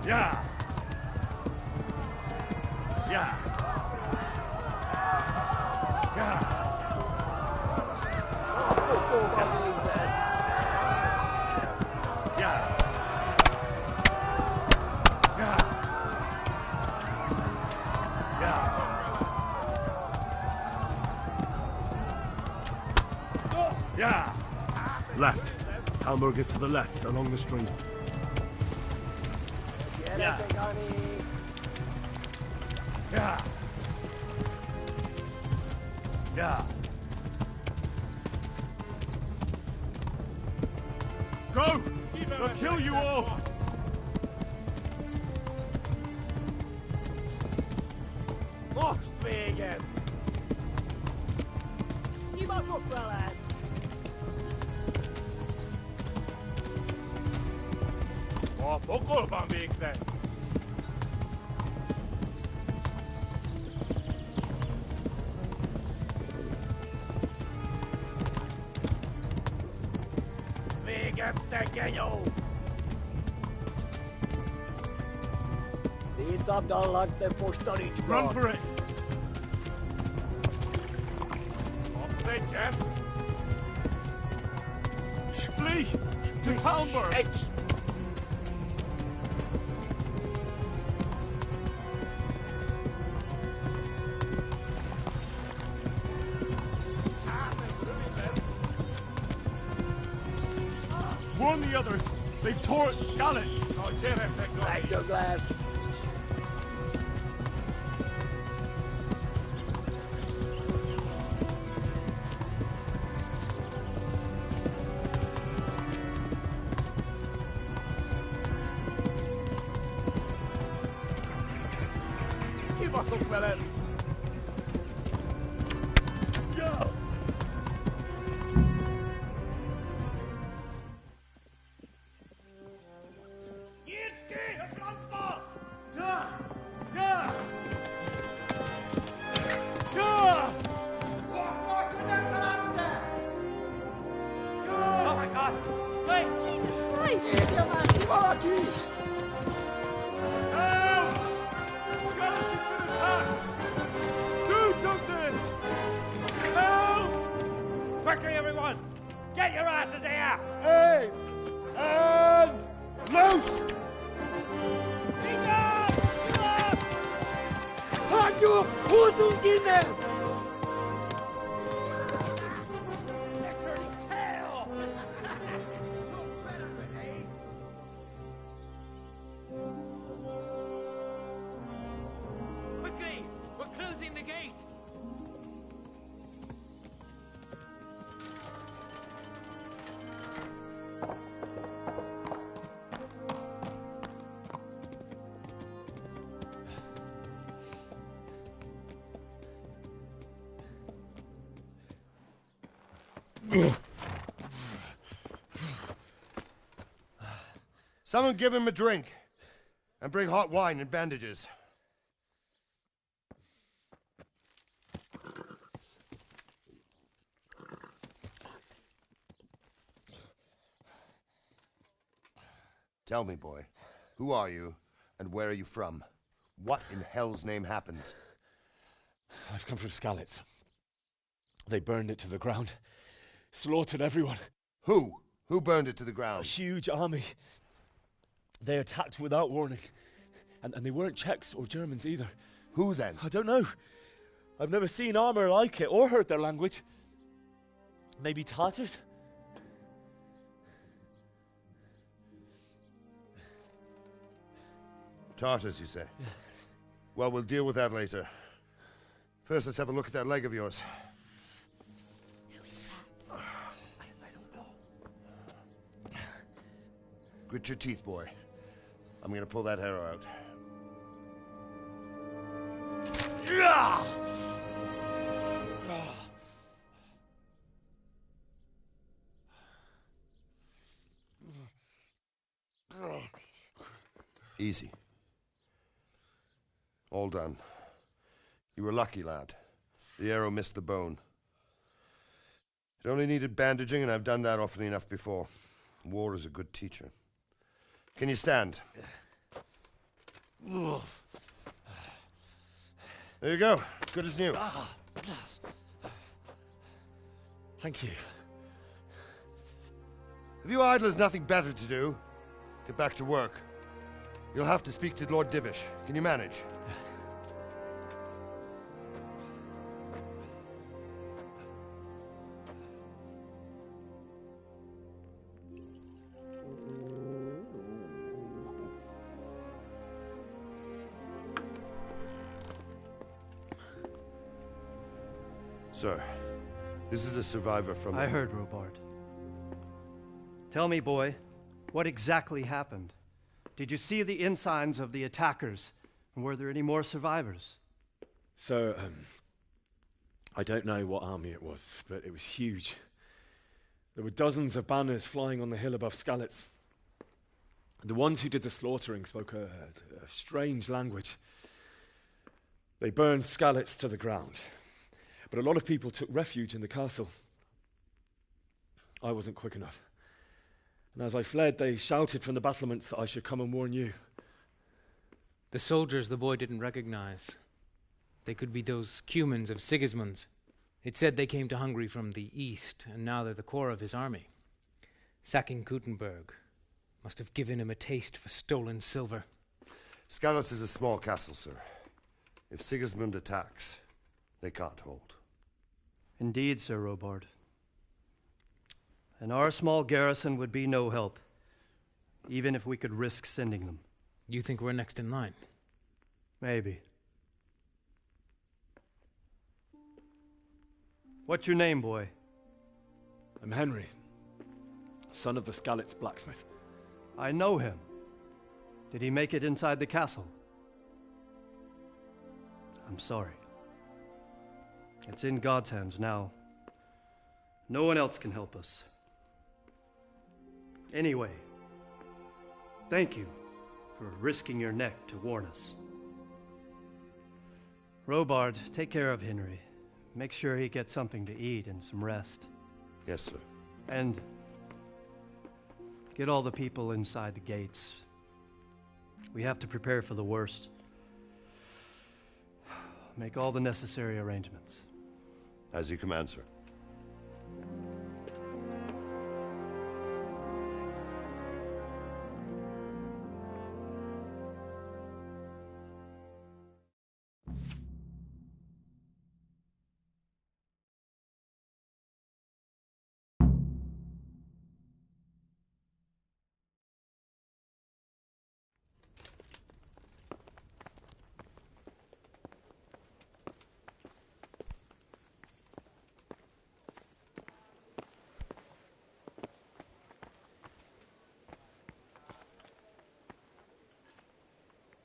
Yeah. Yeah. Yeah. Yeah. Left. Talmor gets to the left, along the stream. Yeah. Yeah. Yeah. Go! They'll kill you all! Mochtvéget! Kibaszott veled! A pokolban végzett! Végem, te genyó! Szétszabdallak, te postanicska! Run for it! Obszedjem! Flee! To Talmor! Warn the others! They've tore at Skalitz! Back your glass! Kibaszok veled! Go! Nyitd ki! A francba! Ja! Ja! Ja! Nem találod-e? Ja! Oh my God! Wait! Jesus Christ! Írja már ki valaki! Help! Skeleton's been attacked! Do something! Help! Quickly, everyone! Get your asses here! Hey! And loose! Hagyjuk! Húzzunk innen! Quickly! We're closing the gate! Someone give him a drink. And bring hot wine and bandages. Tell me, boy, who are you, and where are you from? What in hell's name happened? I've come from Skalitz. They burned it to the ground. Slaughtered everyone. Who? Who burned it to the ground? A huge army. They attacked without warning. And they weren't Czechs or Germans either. Who then? I don't know. I've never seen armor like it or heard their language. Maybe Tatars? Tartars, you say? Yeah. Well, we'll deal with that later. First, let's have a look at that leg of yours. I don't know. Grit your teeth, boy. I'm gonna pull that hair out. Yeah! Easy. All done. You were lucky, lad. The arrow missed the bone. It only needed bandaging, and I've done that often enough before. War is a good teacher. Can you stand? There you go. Good as new. Thank you. If you idlers nothing better to do, get back to work. You'll have to speak to Lord Divish. Can you manage? Sir, this is a survivor from... I heard, Robard. Tell me, boy, what exactly happened? Did you see the ensigns of the attackers? And were there any more survivors? So, I don't know what army it was, but it was huge. There were dozens of banners flying on the hill above Skalitz. The ones who did the slaughtering spoke a strange language. They burned Skalitz to the ground. But a lot of people took refuge in the castle. I wasn't quick enough. And as I fled, they shouted from the battlements that I should come and warn you. The soldiers the boy didn't recognize. They could be those Cumans of Sigismund's. It said they came to Hungary from the east, and now they're the core of his army. Sacking Gutenberg must have given him a taste for stolen silver. Skalitz is a small castle, sir. If Sigismund attacks, they can't hold. Indeed, Sir Robard. And our small garrison would be no help, even if we could risk sending them. You think we're next in line? Maybe. What's your name, boy? I'm Henry, son of the Skalitz blacksmith. I know him. Did he make it inside the castle? I'm sorry. It's in God's hands now. No one else can help us. Anyway, thank you for risking your neck to warn us. Robard, take care of Henry. Make sure he gets something to eat and some rest. Yes, sir. And get all the people inside the gates. We have to prepare for the worst. Make all the necessary arrangements. As you command, sir.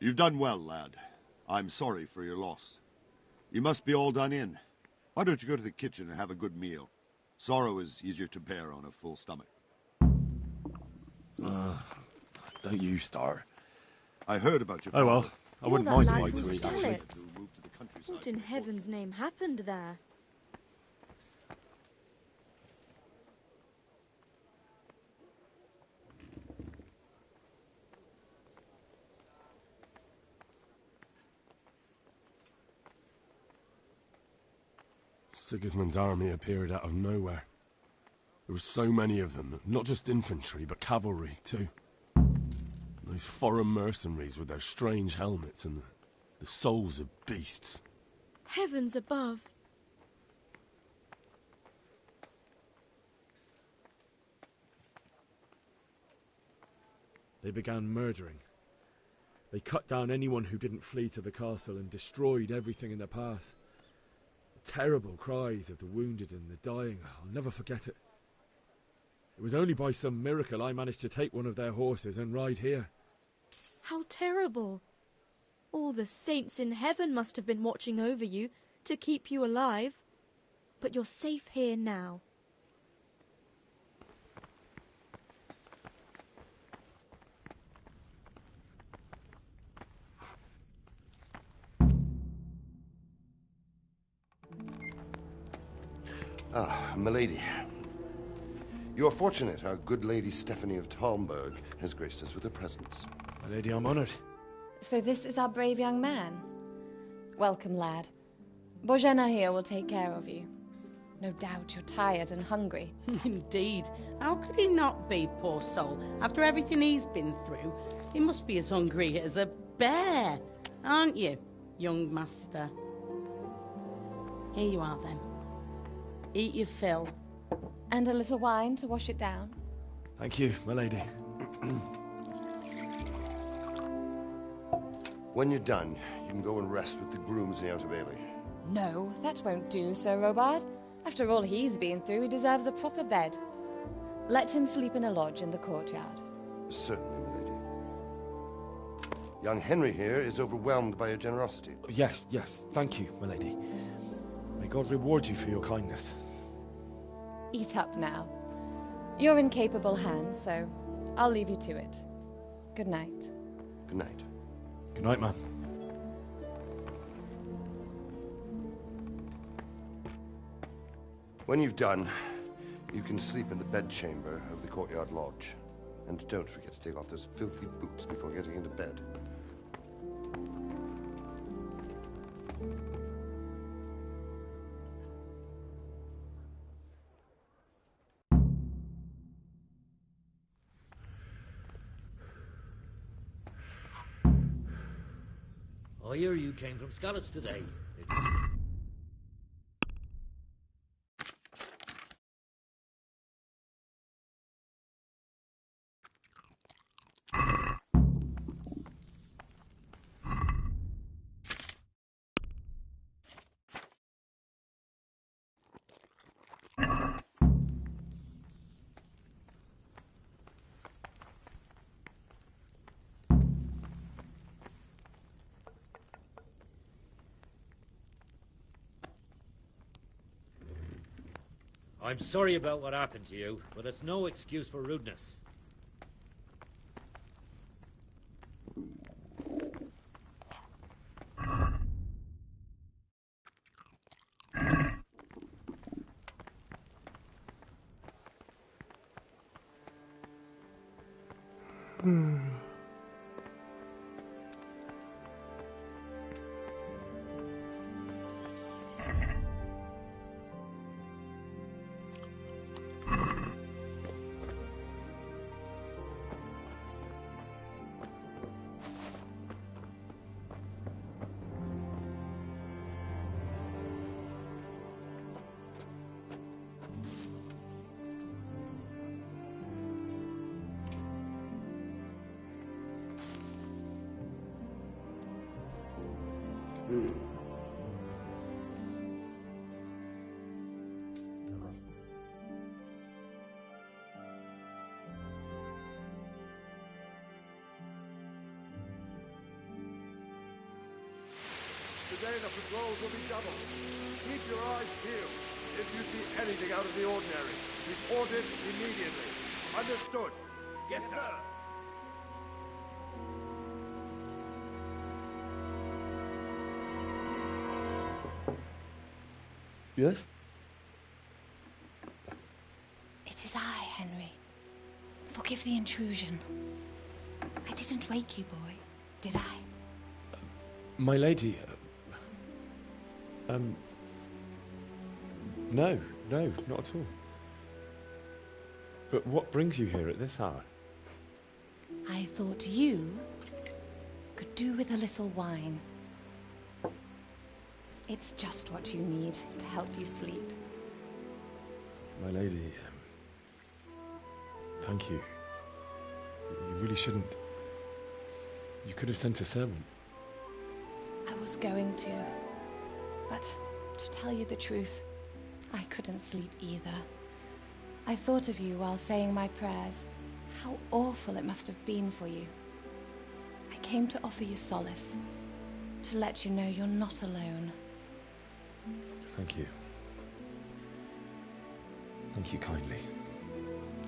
You've done well, lad. I'm sorry for your loss. You must be all done in. Why don't you go to the kitchen and have a good meal? Sorrow is easier to bear on a full stomach. Don't you start. I heard about your Oh well, father. I wouldn't mind somebody to eat, actually. What in heaven's name happened there? Sigismund's army appeared out of nowhere. There were so many of them, not just infantry, but cavalry, too. Those foreign mercenaries with their strange helmets and the souls of beasts. Heavens above! They began murdering. They cut down anyone who didn't flee to the castle and destroyed everything in their path. The terrible cries of the wounded and the dying, I'll never forget it. It was only by some miracle I managed to take one of their horses and ride here. How terrible! All the saints in heaven must have been watching over you to keep you alive. But you're safe here now. Ah, milady. You are fortunate our good lady Stephanie of Talmberg has graced us with her presence. My lady, I'm honoured. So this is our brave young man. Welcome, lad. Bojana here will take care of you. No doubt you're tired and hungry. Indeed. How could he not be, poor soul? After everything he's been through, he must be as hungry as a bear, aren't you, young master? Here you are, then. Eat your fill. And a little wine to wash it down. Thank you, my lady. When you're done, you can go and rest with the grooms in the Outer Bailey. No, that won't do, Sir Robard. After all he's been through, he deserves a proper bed. Let him sleep in a lodge in the courtyard. Certainly, my lady. Young Henry here is overwhelmed by your generosity. Yes, yes, thank you, my lady. May God reward you for your kindness. Eat up now. You're in capable hands, so I'll leave you to it. Good night. Good night. Good night, ma'am. When you've done, you can sleep in the bedchamber of the courtyard lodge. And don't forget to take off those filthy boots before getting into bed. I hear you came from Scarlet's today. I'm sorry about what happened to you, but it's no excuse for rudeness. Today the patrols will be doubled. Keep your eyes peeled. If you see anything out of the ordinary, report it immediately. Understood? Yes, sir. Yes? It is I, Henry. Forgive the intrusion. I didn't wake you, boy, did I? My lady, no, not at all. But what brings you here at this hour? I thought you could do with a little wine. It's just what you need to help you sleep. My lady, thank you. You really shouldn't. You could have sent a servant. I was going to, but to tell you the truth, I couldn't sleep either. I thought of you while saying my prayers. How awful it must have been for you. I came to offer you solace, to let you know you're not alone. Thank you. Thank you kindly.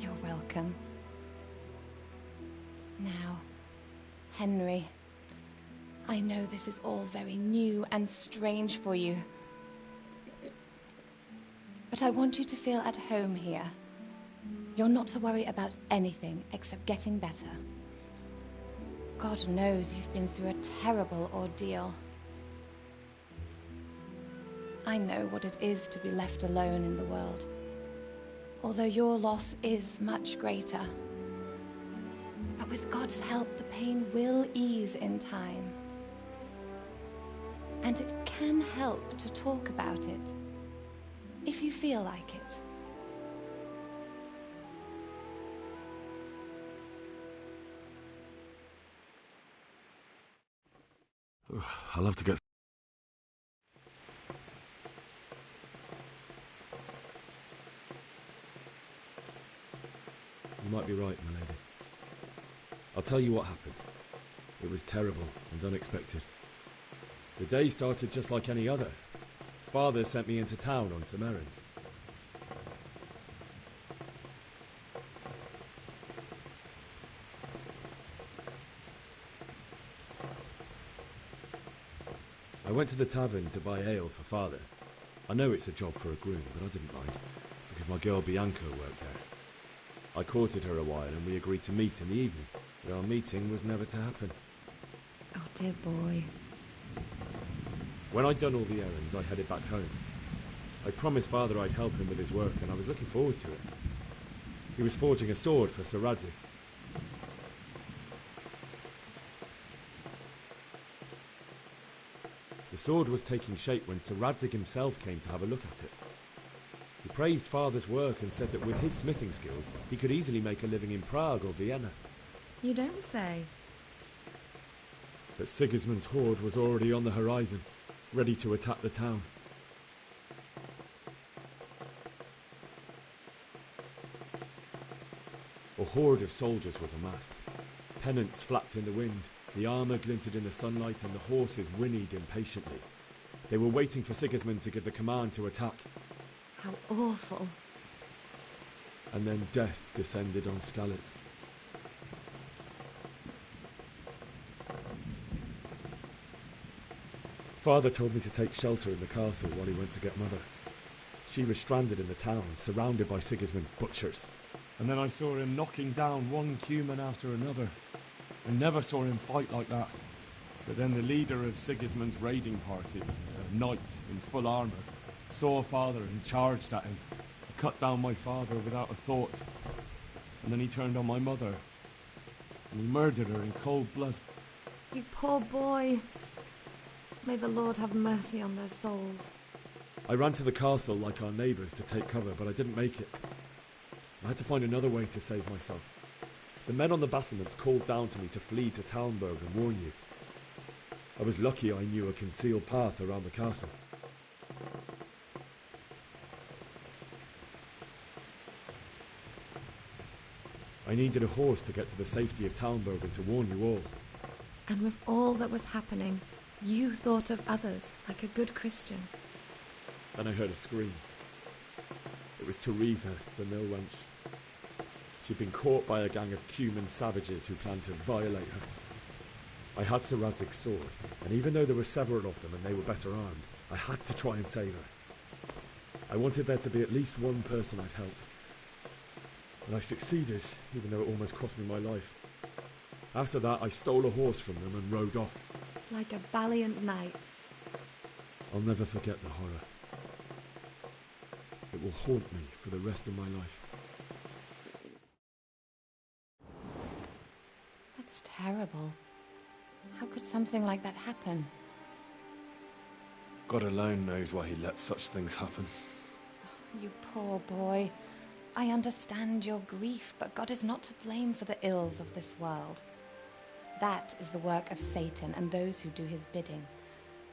You're welcome. Now, Henry, I know this is all very new and strange for you. But I want you to feel at home here. You're not to worry about anything except getting better. God knows you've been through a terrible ordeal. I know what it is to be left alone in the world, although your loss is much greater. But with God's help, the pain will ease in time. And it can help to talk about it, if you feel like it. I'll have to get... You might be right, my lady. I'll tell you what happened. It was terrible and unexpected. The day started just like any other. Father sent me into town on some errands. I went to the tavern to buy ale for Father. I know it's a job for a groom, but I didn't mind, because my girl Bianca worked there. I courted her a while and we agreed to meet in the evening, but our meeting was never to happen. Oh, dear boy. When I'd done all the errands, I headed back home. I promised Father I'd help him with his work, and I was looking forward to it. He was forging a sword for Sir Radzig. The sword was taking shape when Sir Radzig himself came to have a look at it. He praised Father's work and said that with his smithing skills, he could easily make a living in Prague or Vienna. You don't say. But Sigismund's horde was already on the horizon, ready to attack the town. A horde of soldiers was amassed. Pennants flapped in the wind, the armour glinted in the sunlight, and the horses whinnied impatiently. They were waiting for Sigismund to give the command to attack. How awful. And then death descended on Skalitz. Father told me to take shelter in the castle while he went to get Mother. She was stranded in the town, surrounded by Sigismund's butchers. And then I saw him knocking down one Cuman after another. I never saw him fight like that. But then the leader of Sigismund's raiding party, a knight in full armour, saw Father and charged at him. He cut down my father without a thought. And then he turned on my mother. And he murdered her in cold blood. You poor boy. May the Lord have mercy on their souls. I ran to the castle like our neighbours to take cover, but I didn't make it. I had to find another way to save myself. The men on the battlements called down to me to flee to Talmberg and warn you. I was lucky I knew a concealed path around the castle. I needed a horse to get to the safety of Talmberg and to warn you all. And with all that was happening, you thought of others like a good Christian. Then I heard a scream. It was Teresa, the mill wench. She'd been caught by a gang of Cuman savages who planned to violate her. I had Sir Radzig's sword, and even though there were several of them and they were better armed, I had to try and save her. I wanted there to be at least one person I'd helped. And I succeeded, even though it almost cost me my life. After that, I stole a horse from them and rode off. Like a valiant knight. I'll never forget the horror. It will haunt me for the rest of my life. That's terrible. How could something like that happen? God alone knows why he lets such things happen. You poor boy. I understand your grief, but God is not to blame for the ills of this world. That is the work of Satan and those who do his bidding.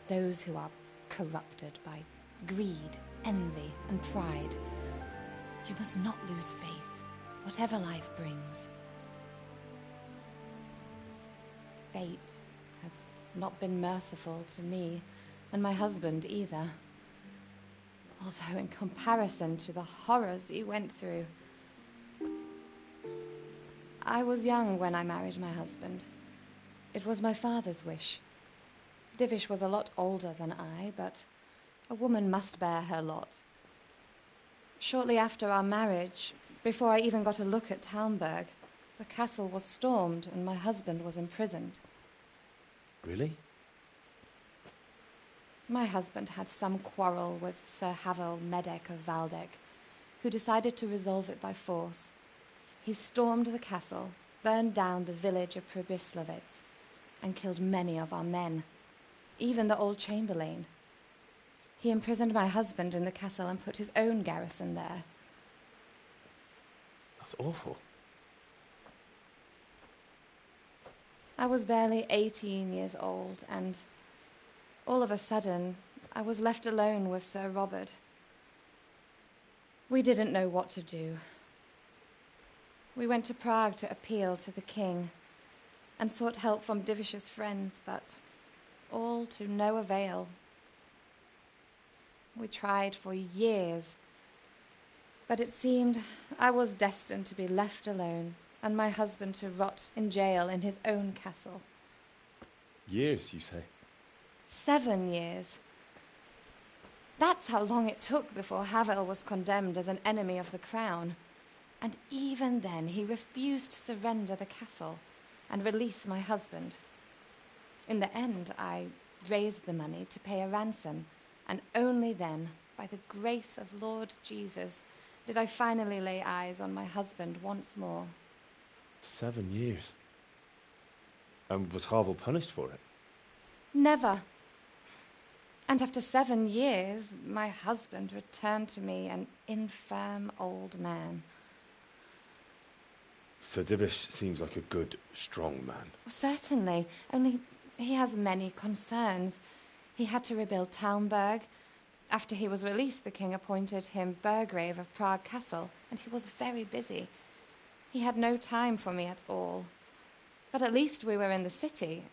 Those who are corrupted by greed, envy, and pride. You must not lose faith, whatever life brings. Fate has not been merciful to me, and my husband either. Although in comparison to the horrors you went through. I was young when I married my husband. It was my father's wish. Divish was a lot older than I, but a woman must bear her lot. Shortly after our marriage, before I even got a look at Talmberg, The castle was stormed and my husband was imprisoned. Really? My husband had some quarrel with Sir Havel Medek of Valdek, who decided to resolve it by force. He stormed the castle, burned down the village of Pribyslavitz, and killed many of our men, even the old chamberlain. He imprisoned my husband in the castle and put his own garrison there. That's awful. I was barely 18 years old, and all of a sudden, I was left alone with Sir Robert. We didn't know what to do. We went to Prague to appeal to the king and sought help from Divish's friends, but all to no avail. We tried for years, but it seemed I was destined to be left alone and my husband to rot in jail in his own castle. Years, you say? 7 years. That's how long it took before Havel was condemned as an enemy of the crown. And even then, he refused to surrender the castle and release my husband. In the end, I raised the money to pay a ransom, and only then, by the grace of Lord Jesus, did I finally lay eyes on my husband once more. 7 years. And was Havel punished for it? Never. And after 7 years, my husband returned to me an infirm old man. Sir Divish seems like a good, strong man. Certainly, only he has many concerns. He had to rebuild Talmberg. After he was released, the king appointed him Burgrave of Prague Castle, and he was very busy. He had no time for me at all. But at least we were in the city.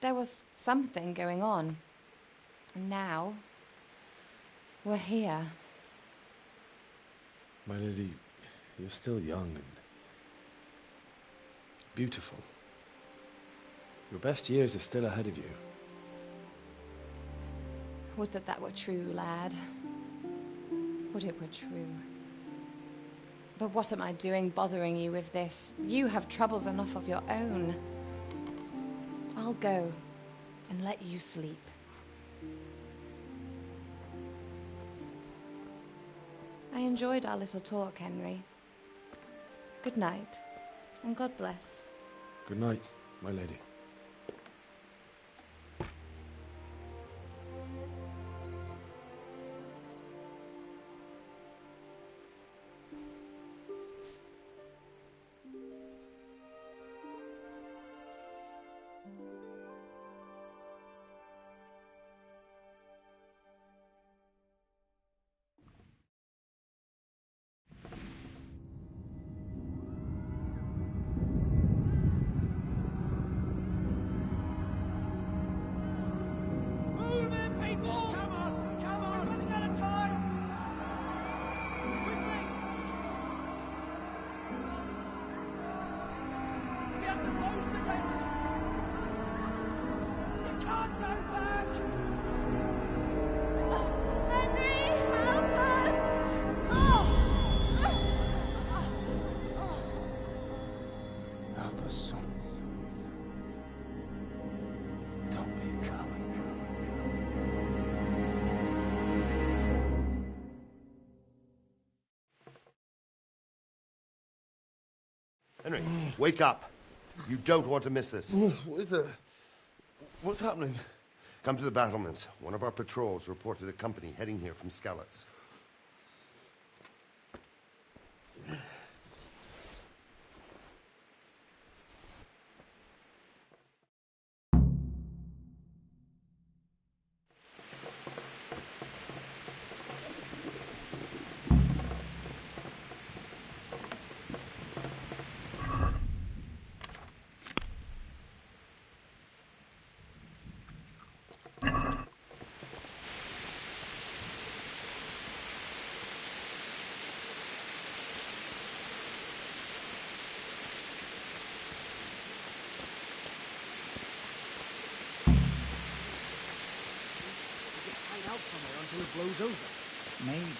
There was something going on. And now, we're here. My lady, you're still young and beautiful. Your best years are still ahead of you. Would that that were true, lad. Would it were true. But what am I doing bothering you with this? You have troubles enough of your own. I'll go and let you sleep. I enjoyed our little talk, Henry. Good night, and God bless. Good night, my lady. Henry, wake up. You don't want to miss this. What is it? What's happening? Come to the battlements. One of our patrols reported a company heading here from Skalitz. Out somewhere until it blows over. Maybe.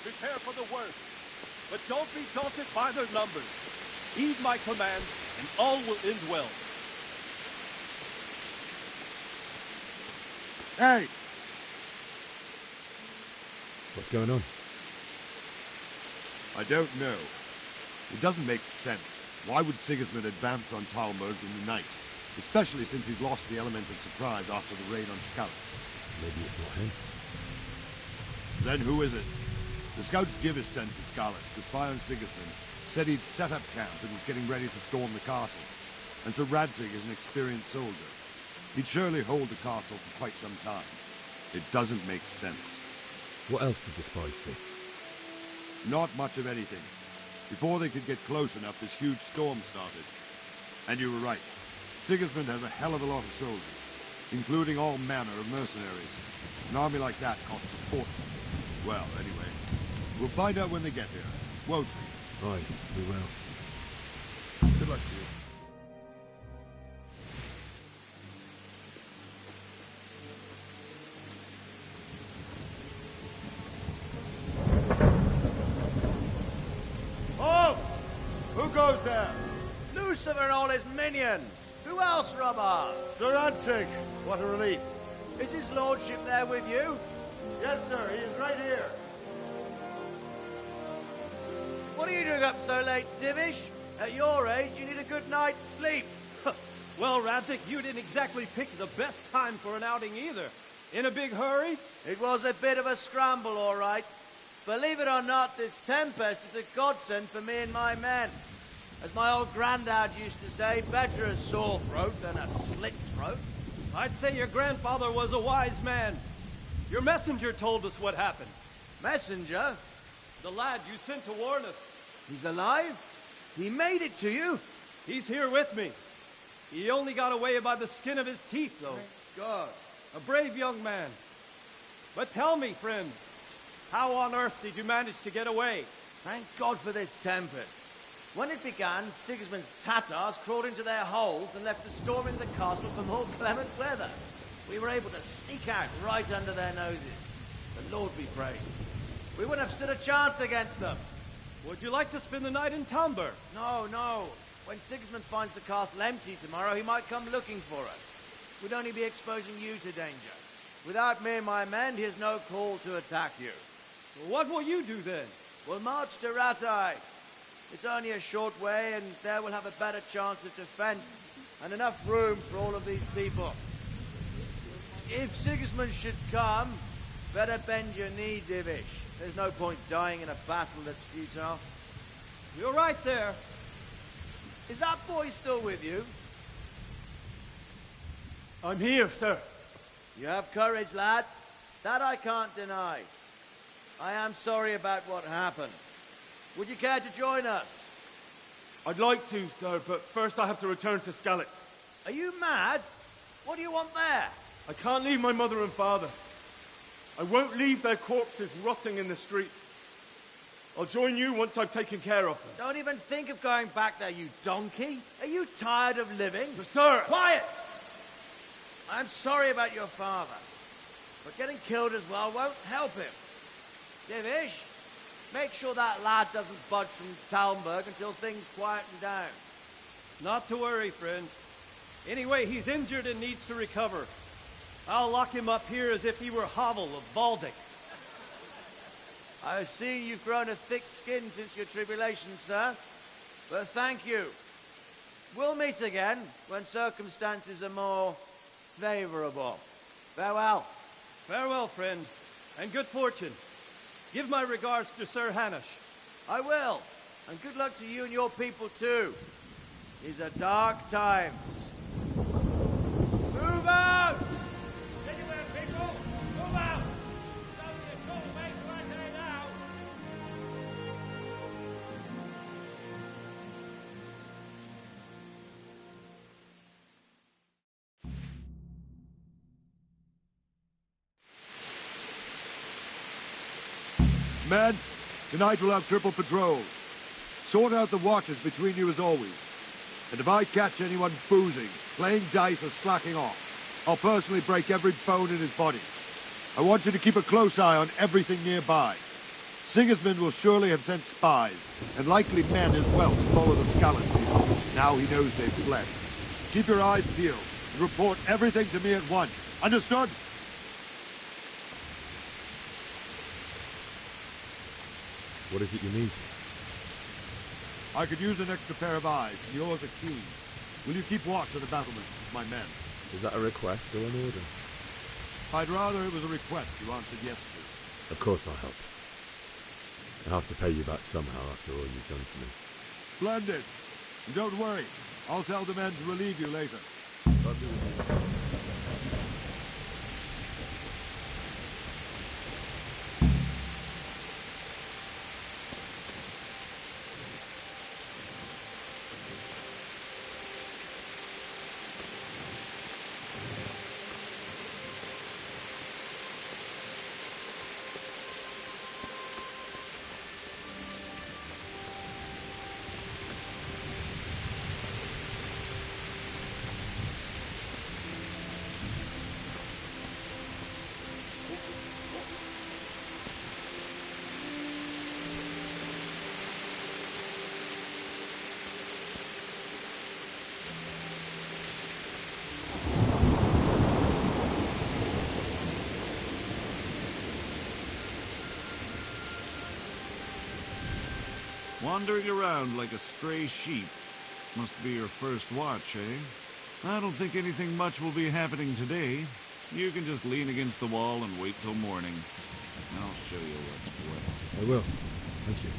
prepare for the worst. But don't be daunted by their numbers. Heed my commands, and all will end well. Hey! What's going on? I don't know. It doesn't make sense. Why would Sigismund advance on Talmberg in the night? Especially since he's lost the element of surprise after the raid on Skalitz. Maybe it's not him. Then who is it? The scouts Jivis sent to Skalitz to spy on Sigismund said he'd set up camp and was getting ready to storm the castle. And so Radzig is an experienced soldier. He'd surely hold the castle for quite some time. It doesn't make sense. What else did the spies see? Not much of anything. Before they could get close enough, this huge storm started. And you were right. Sigismund has a hell of a lot of soldiers, including all manner of mercenaries. An army like that costs a fortune. Well, anyway, we'll find out when they get here, won't we? Aye, we will. Good luck to you. Halt! Who goes there? Lucifer and all his minions. Who else, Robert? Sir Radzig, what a relief. Is his lordship there with you? Yes, sir, he is right here. What are you doing up so late, Divish? At your age, you need a good night's sleep. Well, Radzig, you didn't exactly pick the best time for an outing either. In a big hurry? It was a bit of a scramble, all right. Believe it or not, this tempest is a godsend for me and my men. As my old granddad used to say, better a sore throat than a slit throat. I'd say your grandfather was a wise man. Your messenger told us what happened. Messenger? The lad you sent to warn us. He's alive? He made it to you? He's here with me. He only got away by the skin of his teeth, though. Thank God. A brave young man. But tell me, friend, how on earth did you manage to get away? Thank God for this tempest. When it began, Sigismund's Tatars crawled into their holes and left the storm in the castle for more clement weather. We were able to sneak out right under their noses. The Lord be praised. We wouldn't have stood a chance against them. Would you like to spend the night in Talmberg? No, no. When Sigismund finds the castle empty tomorrow, he might come looking for us. We'd only be exposing you to danger. Without me and my men, he has no call to attack you. What will you do then? We'll march to Ratai. It's only a short way, and there we'll have a better chance of defense and enough room for all of these people. If Sigismund should come, better bend your knee, Divish. There's no point dying in a battle that's futile. You're right there. Is that boy still with you? I'm here, sir. You have courage, lad. That I can't deny. I am sorry about what happened. Would you care to join us? I'd like to, sir, but first I have to return to Skalitz. Are you mad? What do you want there? I can't leave my mother and father. I won't leave their corpses rotting in the street. I'll join you once I've taken care of them. Don't even think of going back there, you donkey. Are you tired of living? But sir! Quiet! I'm sorry about your father, but getting killed as well won't help him. Divish, make sure that lad doesn't budge from Talmberg until things quieten down. Not to worry, friend. Anyway, he's injured and needs to recover. I'll lock him up here as if he were Havel of Baldic. I've seen you've grown a thick skin since your tribulation, sir. But thank you. We'll meet again when circumstances are more favorable. Farewell. Farewell, friend, and good fortune. Give my regards to Sir Hanush. I will. And good luck to you and your people, too. These are dark times. Move out! Anywhere, people! Move out! Don't be a trouble make right there now! Men, tonight we'll have triple patrols. Sort out the watches between you as always. And if I catch anyone boozing, playing dice or slacking off, I'll personally break every bone in his body. I want you to keep a close eye on everything nearby. Sigismund will surely have sent spies, and likely men as well, to follow the Scallots people. Now he knows they've fled. Keep your eyes peeled, and report everything to me at once. Understood? What is it you need? I could use an extra pair of eyes, and yours are keen. Will you keep watch of the battlements with my men? Is that a request or an order? I'd rather it was a request you answered yes to. Of course I'll help. I have to pay you back somehow after all you've done for me. Splendid. And don't worry, I'll tell the men to relieve you later. Wandering around like a stray sheep. Must be your first watch, eh? I don't think anything much will be happening today. You can just lean against the wall and wait till morning. I'll show you what's what. I will. Thank you.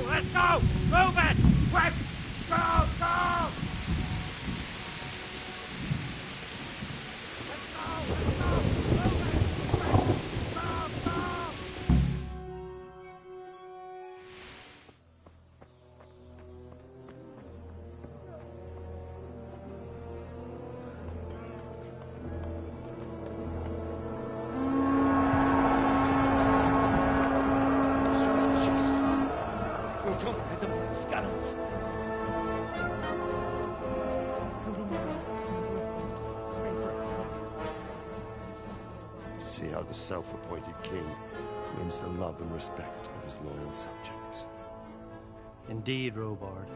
Let's go! Move it! Quick! Go! Go! See how the self-appointed king wins the love and respect of his loyal subjects. Indeed, Robard.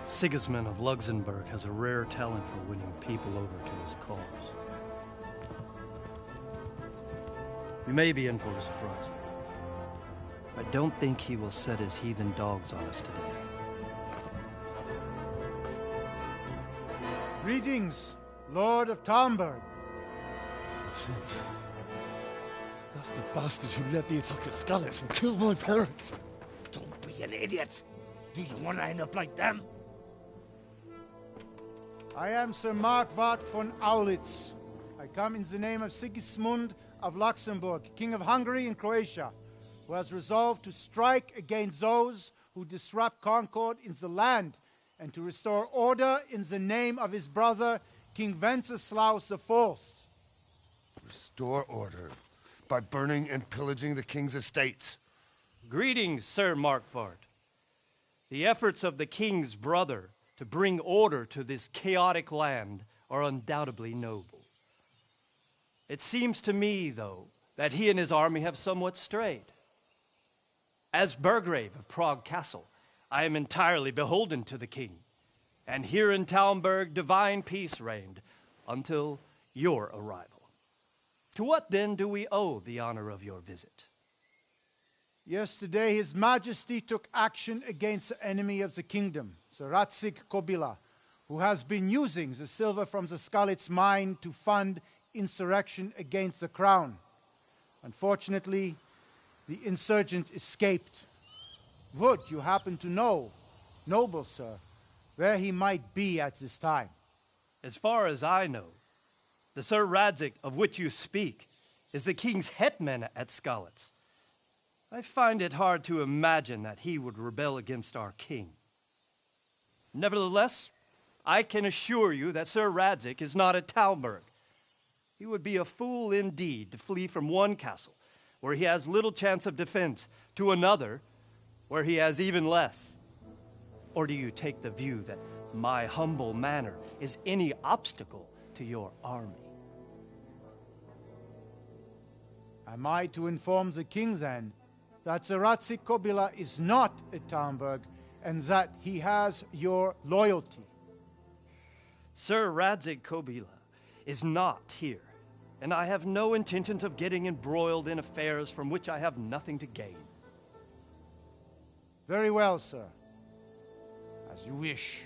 Sigismund of Luxembourg has a rare talent for winning people over to his cause. We may be in for a surprise. I don't think he will set his heathen dogs on us today. Greetings, Lord of Talmberg. That's the bastard who led the attack at Scarlet and killed my parents. Don't be an idiot. Do you want to end up like them? I am Sir Markwart von Aulitz. I come in the name of Sigismund of Luxembourg, King of Hungary and Croatia, who has resolved to strike against those who disrupt concord in the land and to restore order in the name of his brother, King Wenceslaus IV. Restore order by burning and pillaging the king's estates. Greetings, Sir Markwart. The efforts of the king's brother to bring order to this chaotic land are undoubtedly noble. It seems to me, though, that he and his army have somewhat strayed. As Burgrave of Prague Castle, I am entirely beholden to the king, and here in Talmberg divine peace reigned until your arrival. To what then do we owe the honor of your visit? Yesterday, His Majesty took action against the enemy of the kingdom, Sir Radzig Kobyla, who has been using the silver from the Skalitz mine to fund insurrection against the crown. Unfortunately, the insurgent escaped. Would you happen to know, noble sir, where he might be at this time? As far as I know, the Sir Radzig of which you speak is the king's hetman at Skalitz. I find it hard to imagine that he would rebel against our king. Nevertheless, I can assure you that Sir Radzig is not at Talmberg. He would be a fool indeed to flee from one castle, where he has little chance of defense, to another, where he has even less. Or do you take the view that my humble manner is any obstacle to your army? Am I to inform the king then that Sir Radzig Kobyla is not at Talmberg and that he has your loyalty? Sir Radzig Kobyla is not here, and I have no intentions of getting embroiled in affairs from which I have nothing to gain. Very well, sir. As you wish.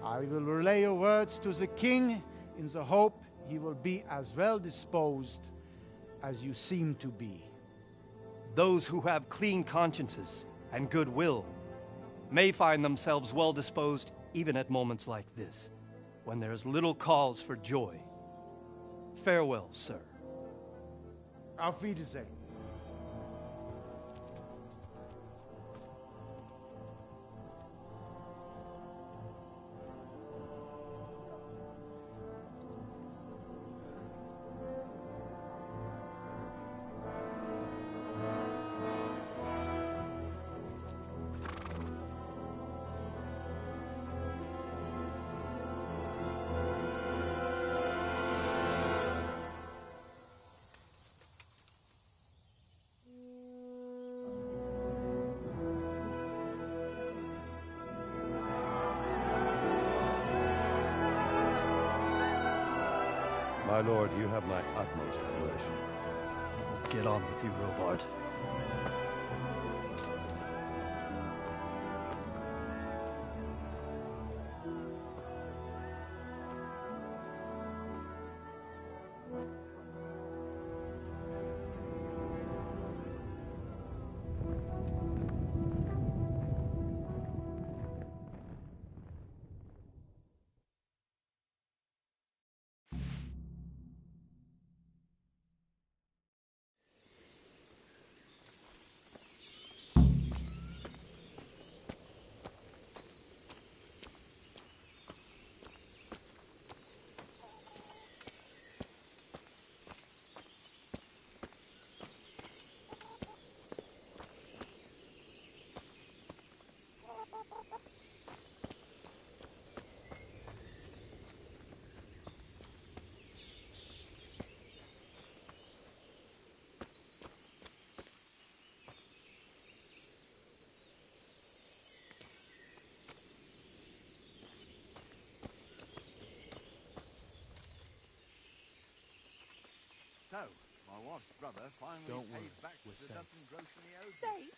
I will relay your words to the king in the hope he will be as well disposed as you seem to be. Those who have clean consciences and goodwill may find themselves well disposed even at moments like this, when there is little cause for joy. Farewell, sir. Auf Wiedersehen. My lord, you have my utmost admiration. Get on with you, Robard. So, my wife's brother finally Don't paid worry, back we're the safe. dozen grocery he owed me. Safe?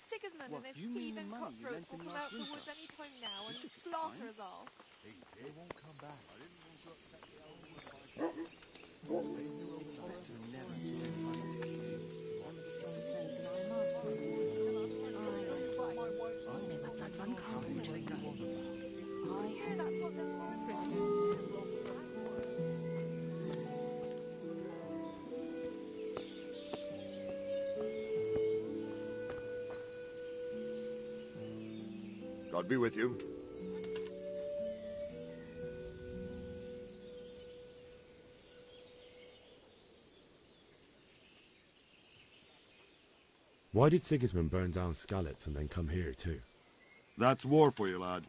Sigismund What, and his do you mean the heathen money you cutthroats lent will him come last out of the winter? woods any time now and He took his slaughter time. us all. They won't come back. I didn't want to upset the old woman. Never do anything. God be with you. Why did Sigismund burn down Skalitz and then come here too? That's war for you, lad.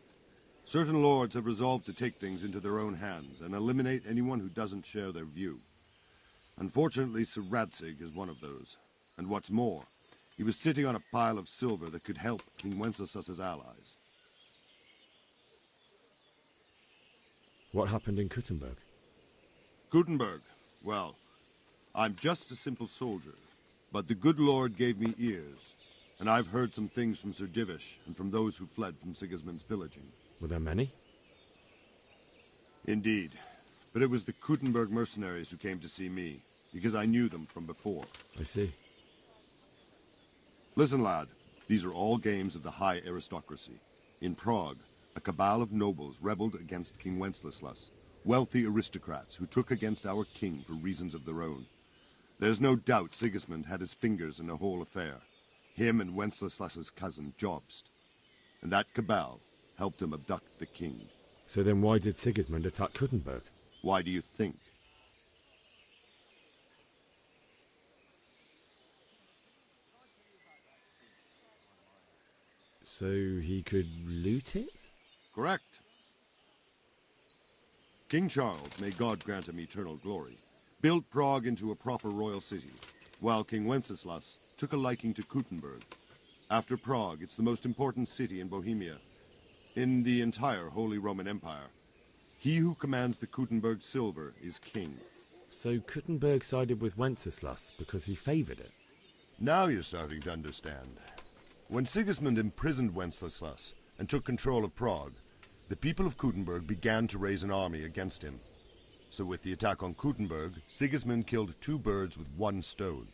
Certain lords have resolved to take things into their own hands and eliminate anyone who doesn't share their view. Unfortunately, Sir Radzig is one of those. And what's more, he was sitting on a pile of silver that could help King Wenceslas's allies. What happened in Kuttenberg? Kuttenberg? Well, I'm just a simple soldier, but the good Lord gave me ears, and I've heard some things from Sir Divish and from those who fled from Sigismund's pillaging. Were there many? Indeed, but it was the Kuttenberg mercenaries who came to see me, because I knew them from before. I see. Listen, lad, these are all games of the high aristocracy. In Prague, a cabal of nobles rebelled against King Wenceslas, wealthy aristocrats who took against our king for reasons of their own. There's no doubt Sigismund had his fingers in the whole affair. Him and Wenceslas's cousin, Jobst. And that cabal helped him abduct the king. So then why did Sigismund attack Kuttenberg? Why do you think? So he could loot it? Correct. King Charles, may God grant him eternal glory, built Prague into a proper royal city, while King Wenceslas took a liking to Kuttenberg. After Prague, it's the most important city in Bohemia, in the entire Holy Roman Empire. He who commands the Kuttenberg silver is king. So Kuttenberg sided with Wenceslas because he favoured it? Now you're starting to understand. When Sigismund imprisoned Wenceslas and took control of Prague, the people of Kuttenberg began to raise an army against him. So with the attack on Kuttenberg, Sigismund killed two birds with one stone.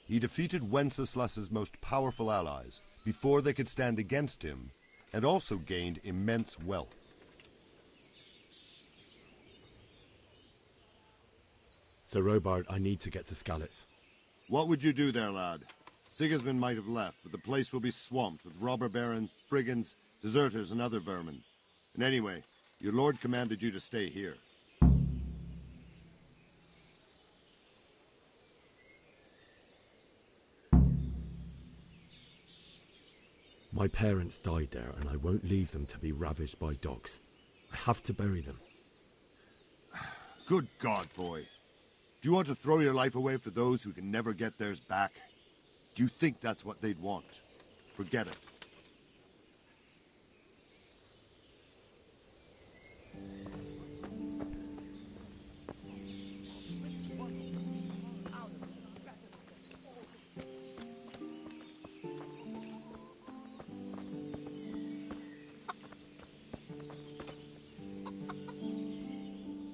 He defeated Wenceslas's most powerful allies before they could stand against him, and also gained immense wealth. So Robard, I need to get to Skalitz. What would you do there, lad? Sigismund might have left, but the place will be swamped with robber barons, brigands, deserters, and other vermin. And anyway, your lord commanded you to stay here. My parents died there, and I won't leave them to be ravaged by dogs. I have to bury them. Good God, boy. Do you want to throw your life away for those who can never get theirs back? Do you think that's what they'd want? Forget it.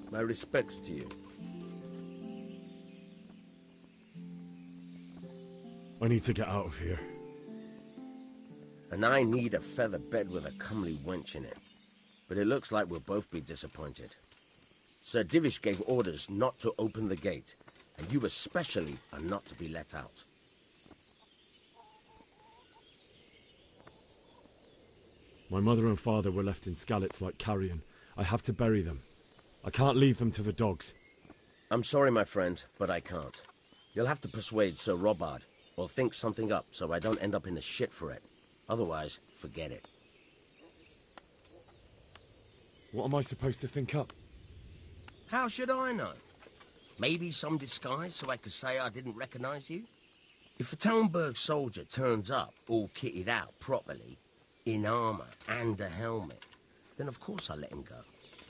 My respects to you. I need to get out of here. And I need a feather bed with a comely wench in it. But it looks like we'll both be disappointed. Sir Divish gave orders not to open the gate, and you especially are not to be let out. My mother and father were left in Skalitz like carrion. I have to bury them. I can't leave them to the dogs. I'm sorry, my friend, but I can't. You'll have to persuade Sir Robard, or think something up so I don't end up in the shit for it. Otherwise, forget it. What am I supposed to think up? How should I know? Maybe some disguise so I could say I didn't recognize you? If a Talmberg soldier turns up all kitted out properly, in armor and a helmet, then of course I'll let him go.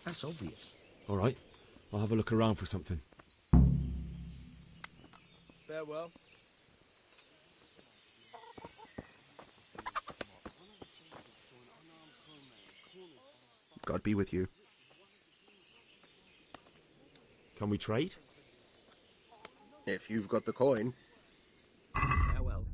That's obvious. All right, I'll have a look around for something. Farewell. God be with you. Can we trade? If you've got the coin. Farewell.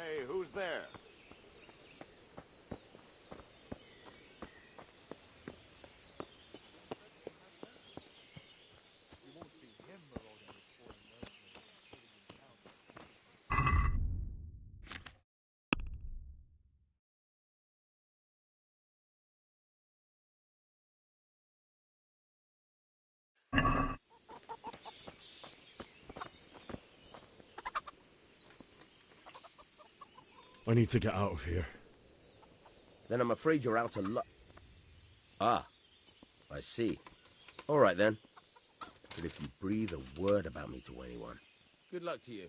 Hey, who's there? I need to get out of here. Then I'm afraid you're out of luck. Ah, I see. All right, then. But if you breathe a word about me to anyone, good luck to you.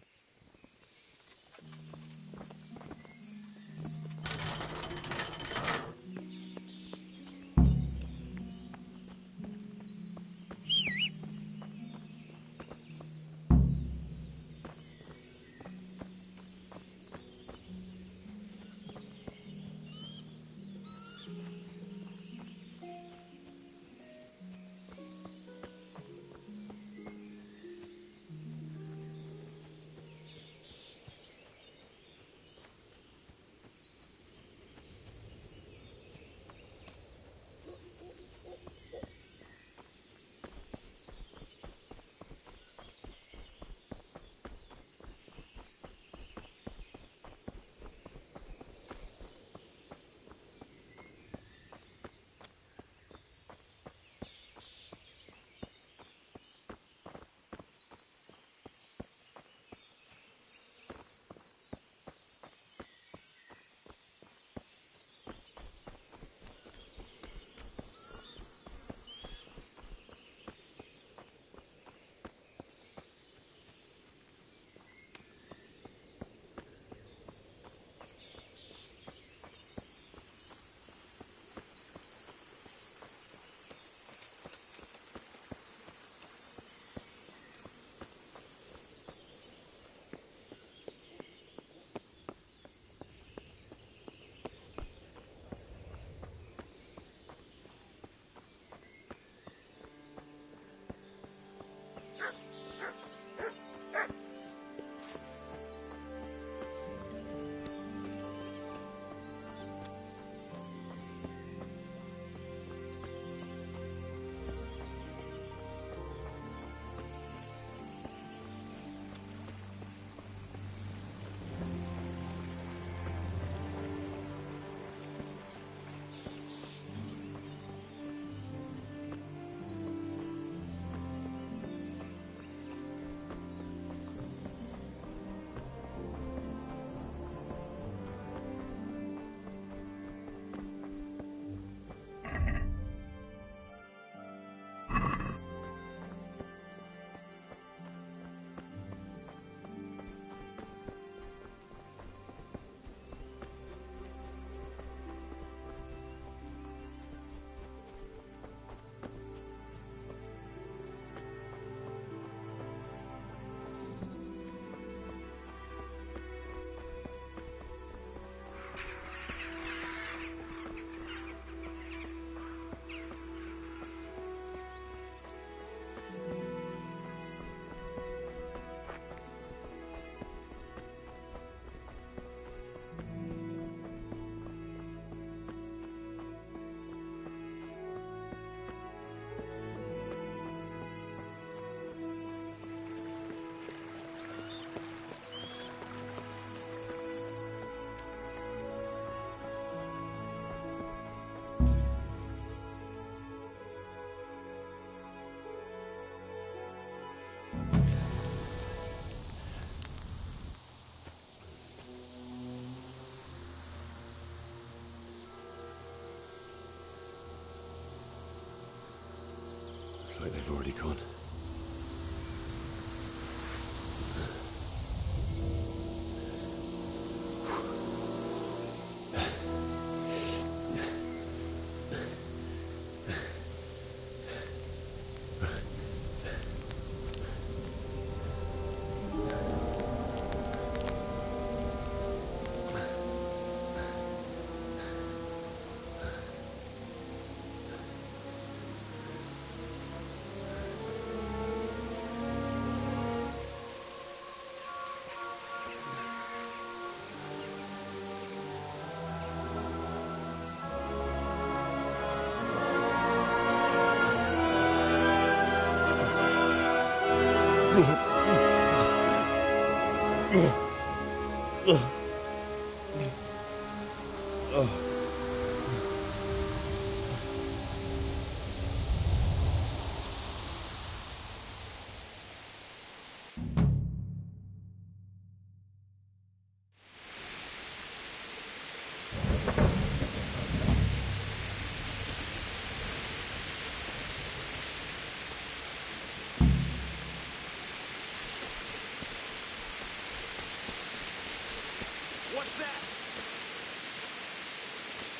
Looks like they've already gone.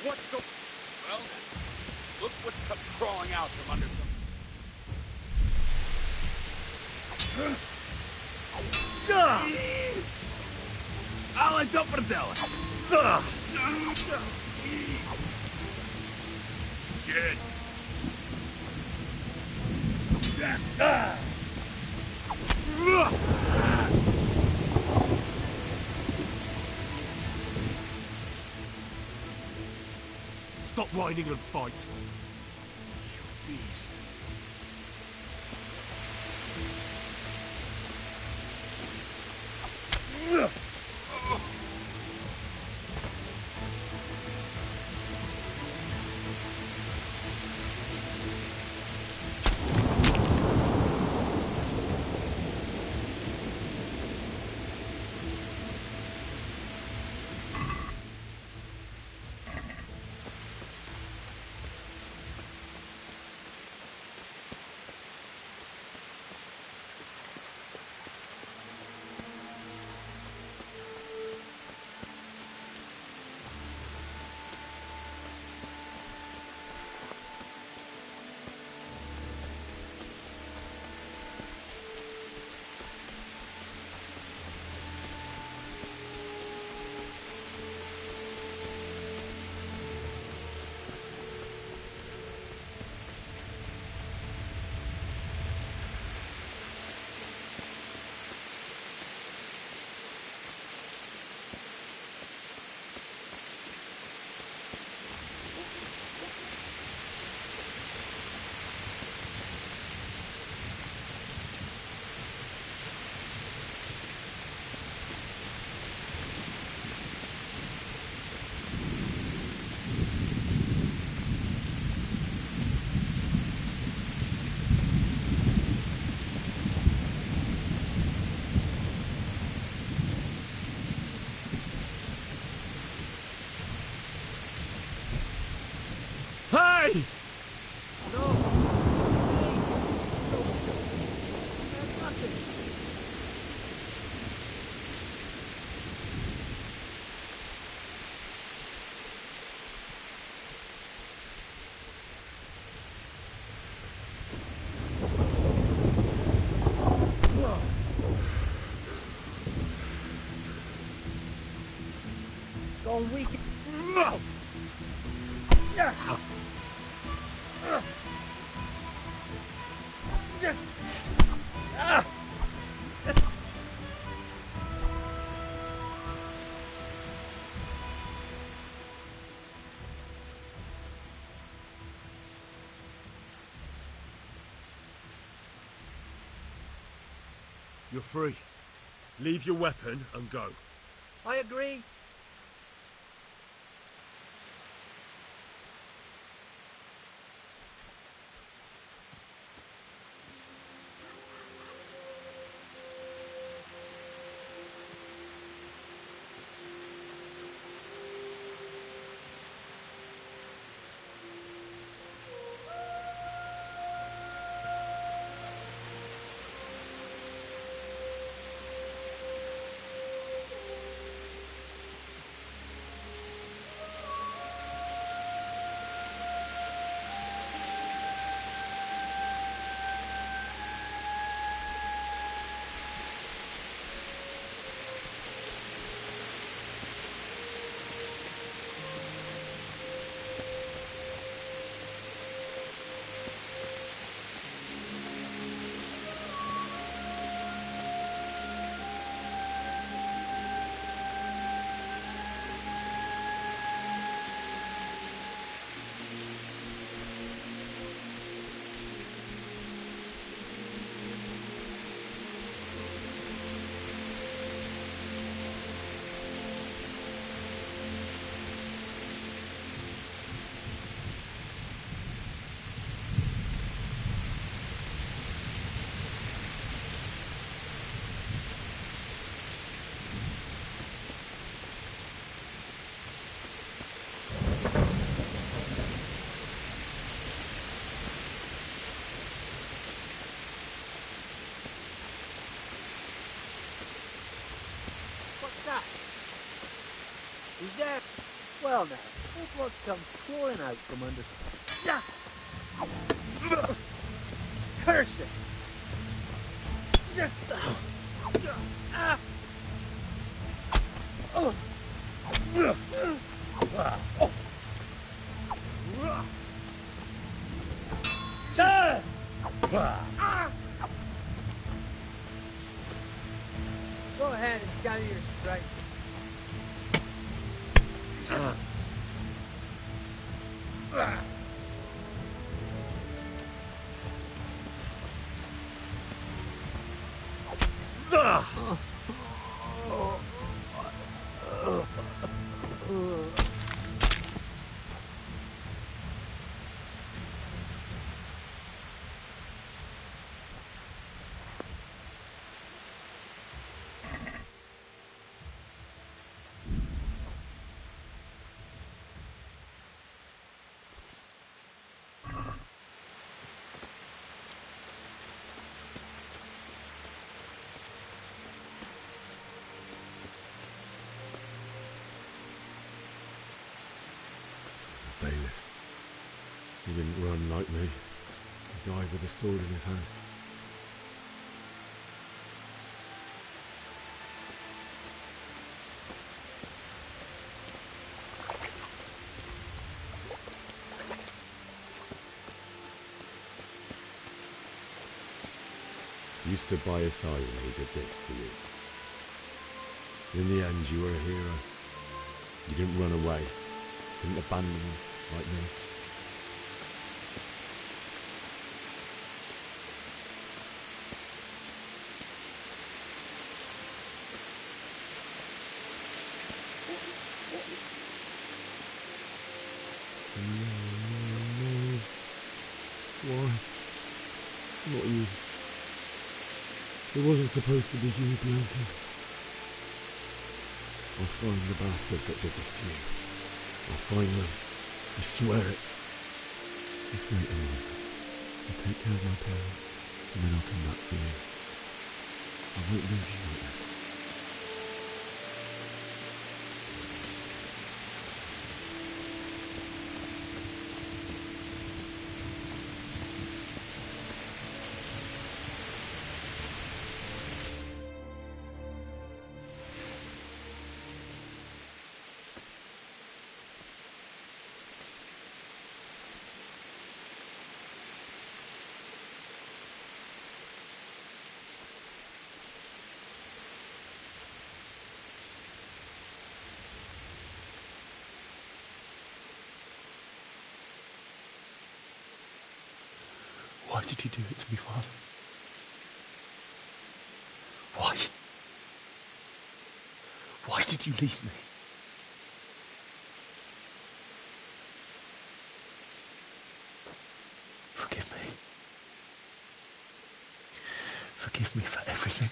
What's going... Well, look what's come crawling out from under some... Alla Dopperdella! Shit! Stop whining and fight. You beast. Hey! Gone weak. You're free. Leave your weapon and go. I agree. Who's there? Well now, who Blood comes pouring out from under. Curse it! Go ahead and gather your strength. Bailiff. He didn't run like me. He died with a sword in his hand. You stood by his side when he did this to you. In the end, you were a hero. You didn't run away. Didn't abandon him like me. No. Why? Not you. It wasn't supposed to be you, Bianca. I'll find the bastards that did this to you. I'll find them. I swear it. Just wait a minute. I'll take care of my parents, and then I'll come back for you. I won't leave you like this. Why did you do it to me, Father? Why? Why did you leave me? Forgive me. Forgive me for everything.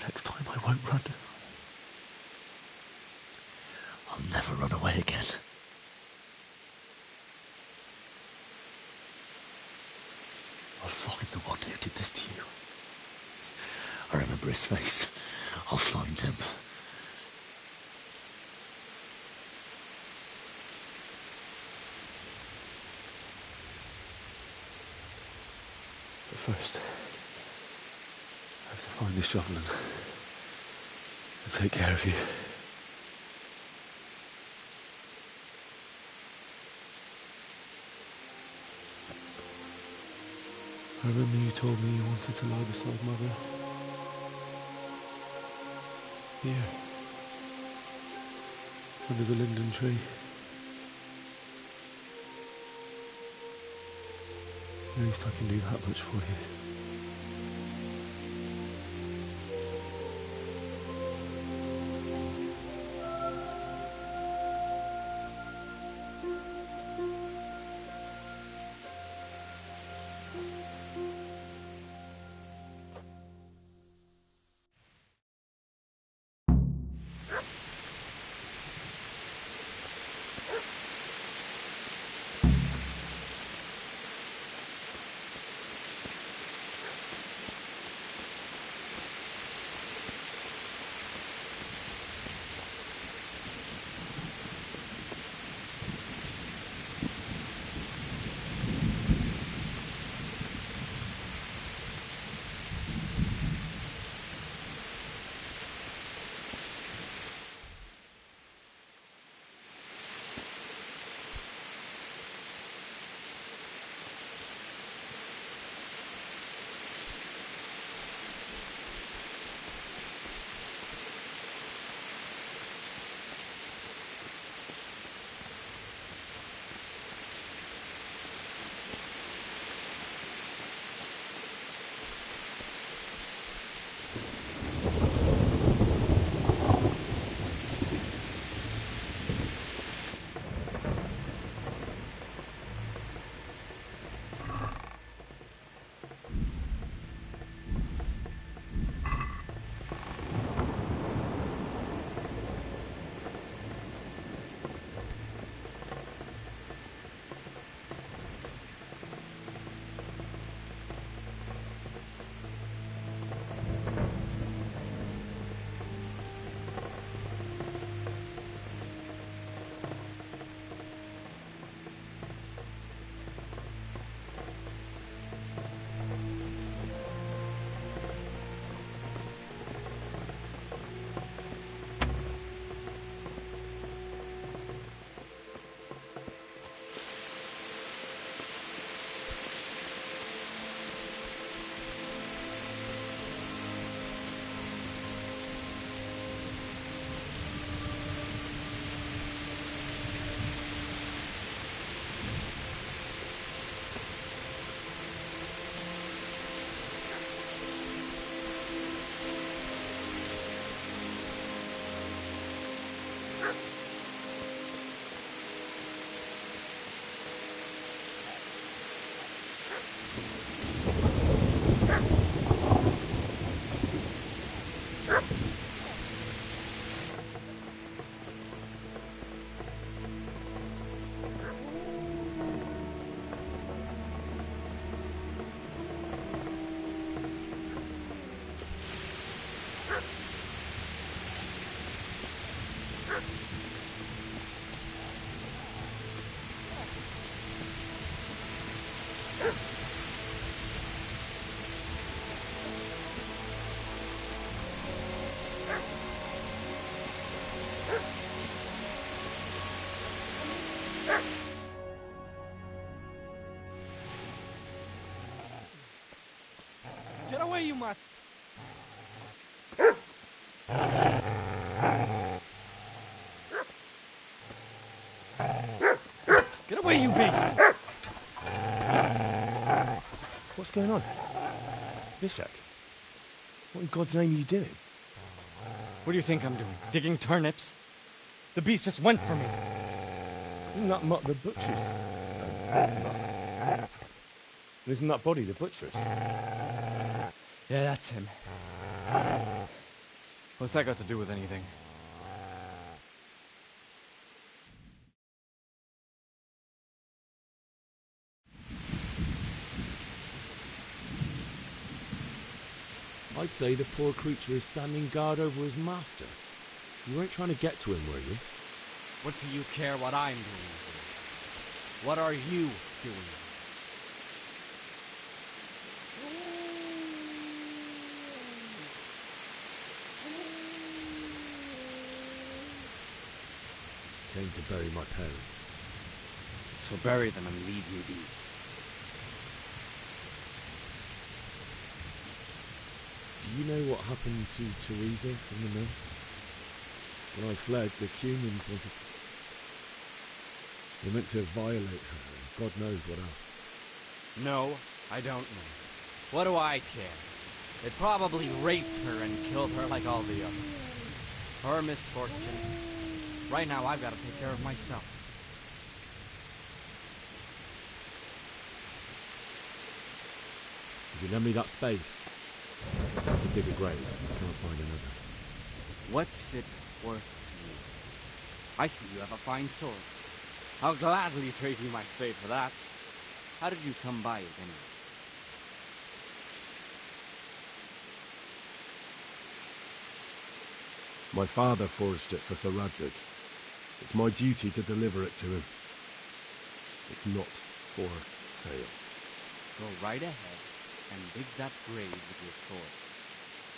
Next time I won't run. I'll never run away again. I'll find the one who did this to you. I remember his face. I'll find him. But first, I have to find this shovel and take care of you. I remember you told me you wanted to lie beside Mother. Here. Under the linden tree. At least I can do that much for you. away, you mutt! Get away, you beast! What's going on? Zbyszek, what in God's name are you doing? What do you think I'm doing? Digging turnips? The beast just went for me. Isn't that mutt the butcher's? Isn't that body the butcher's? Yeah, that's him. What's that got to do with anything? I'd say the poor creature is standing guard over his master. You weren't trying to get to him, were you? What do you care what I'm doing here? What are you doing? Came to bury my parents. So bury them and leave me be. Do you know what happened to Teresa from the mill? When I fled, the Cumans wanted to... They meant to violate her, and God knows what else. No, I don't know. What do I care? They probably raped her and killed her like all the others. Her misfortune. Right now, I've got to take care of myself. If you lend me that spade, I've got to dig a grave. I can't find another. What's it worth to you? I see you have a fine sword. I'll gladly trade you my spade for that. How did you come by it anyway? My father forged it for Sir Radzig. It's my duty to deliver it to him. It's not for sale. Go right ahead and dig that grave with your sword.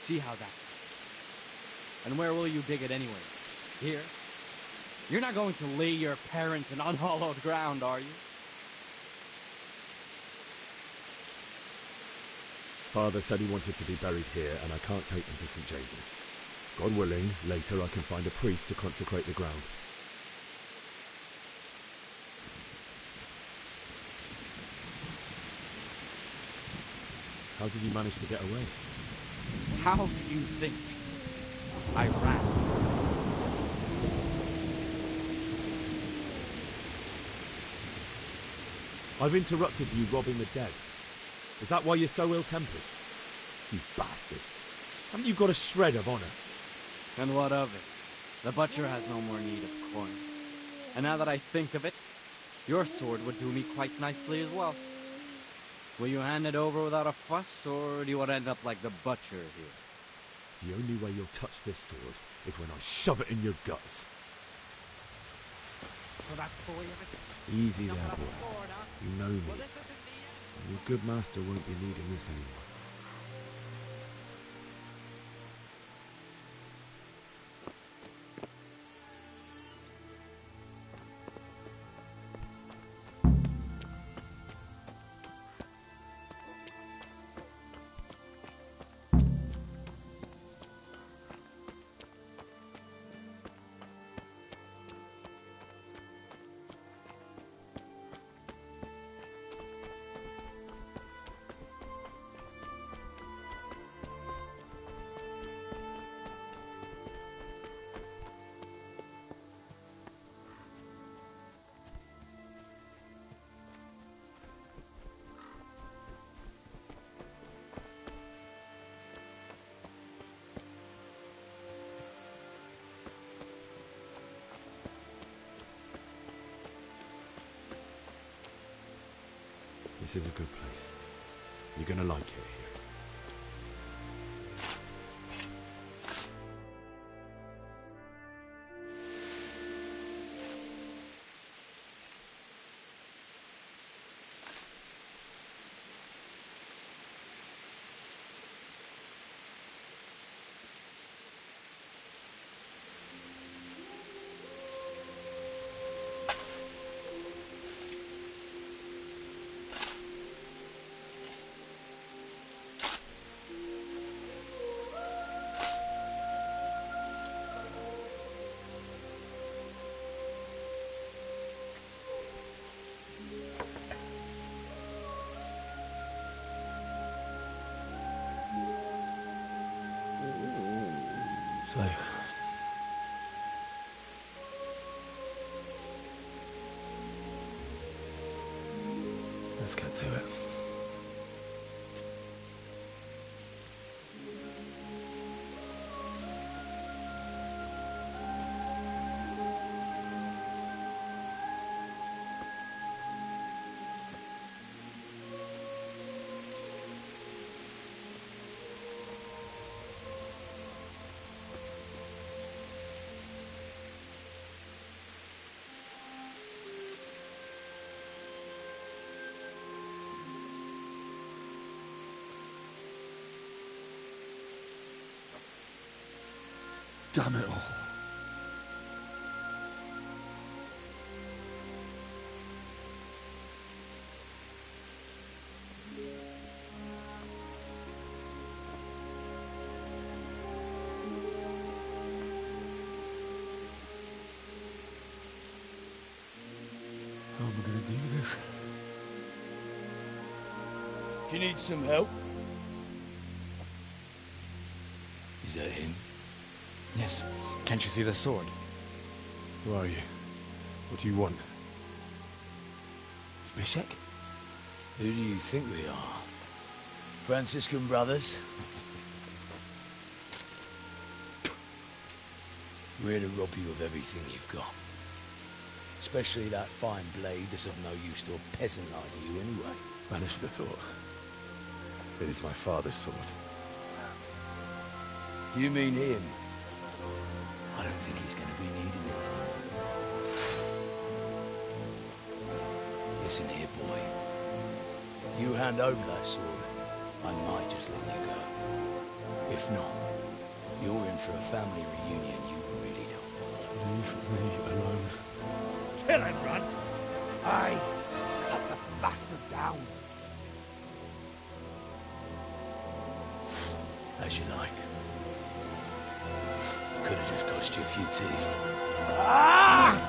See how that goes. And where will you dig it anyway? Here? You're not going to lay your parents in unhallowed ground, are you? Father said he wanted to be buried here, and I can't take them to St. James's. God willing, later I can find a priest to consecrate the ground. How did you manage to get away? How do you think I ran? I've interrupted you robbing the dead. Is that why you're so ill-tempered? You bastard. Haven't you got a shred of honour? And what of it? The butcher has no more need of coin. And now that I think of it, your sword would do me quite nicely as well. Will you hand it over without a fuss, or do you want to end up like the butcher here? The only way you'll touch this sword is when I shove it in your guts. So that's the way of it? Easy there, boy. You know me. Your good master won't be needing this anymore. This is a good place. You're gonna like it here. Let's get to it. Damn it all. How am I going to do this? Do you need some help? Is that him? Yes. Can't you see the sword? Who are you? What do you want? Zbyszek? Who do you think we are? Franciscan brothers? We're here to rob you of everything you've got. Especially that fine blade that's of no use to a peasant like you anyway. Banish the thought. It is my father's sword. You mean him? I don't think he's going to be needing it. Listen here, boy. You hand over that sword, I might just let you go. If not, you're in for a family reunion you really don't want. Leave me alone. Kill him, Runt! Aye, cut the bastard down. As you like. Could have just cost you a few teeth. Ah!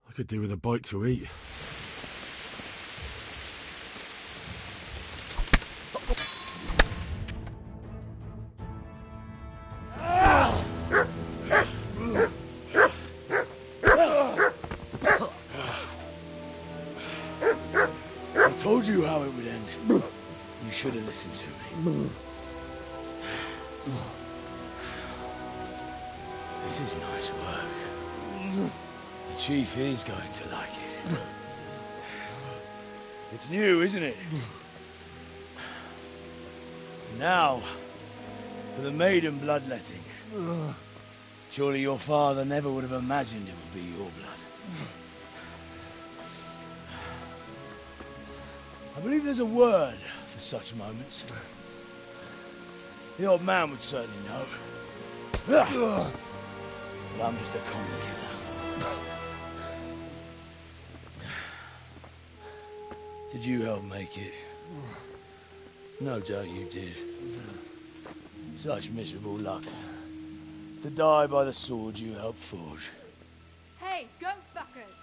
I could do with a bite to eat. I told you how it would end. You should have listened to me. This is nice work. The chief is going to like it. It's new, isn't it? Now, for the maiden bloodletting. Surely your father never would have imagined it would be your blood. I believe there's a word for such moments. The old man would certainly know. But I'm just a common killer. Did you help make it? No doubt you did. Such miserable luck. To die by the sword you helped forge. Hey, go fuckers!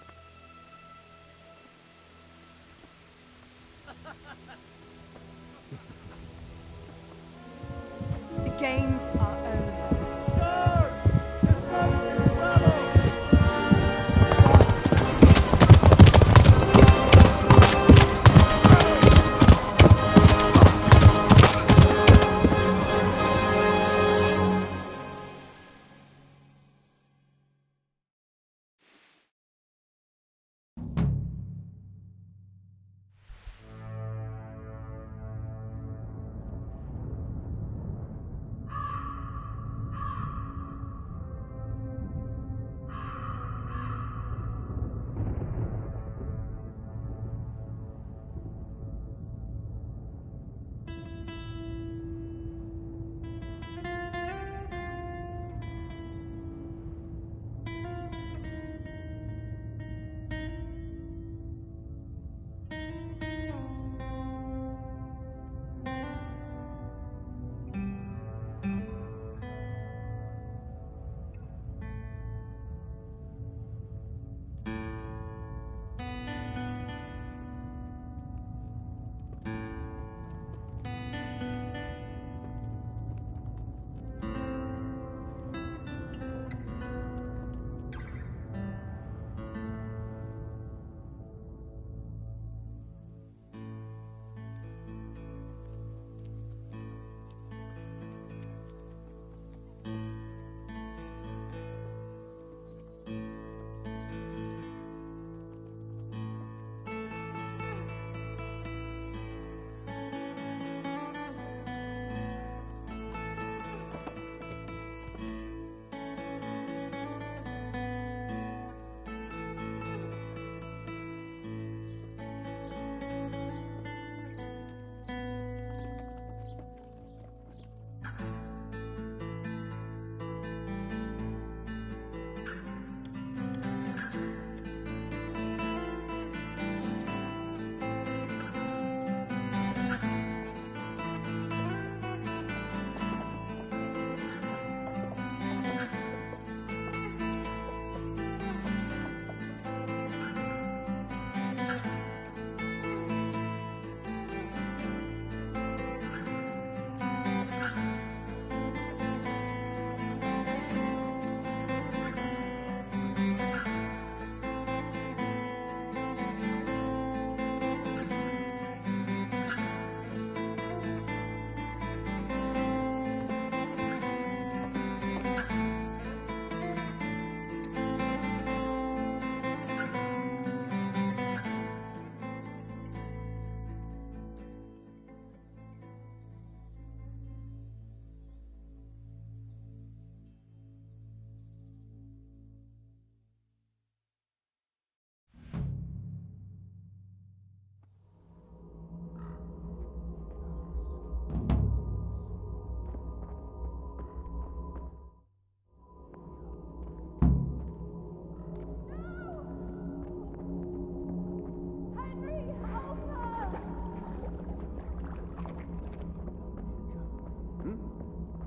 The games are over.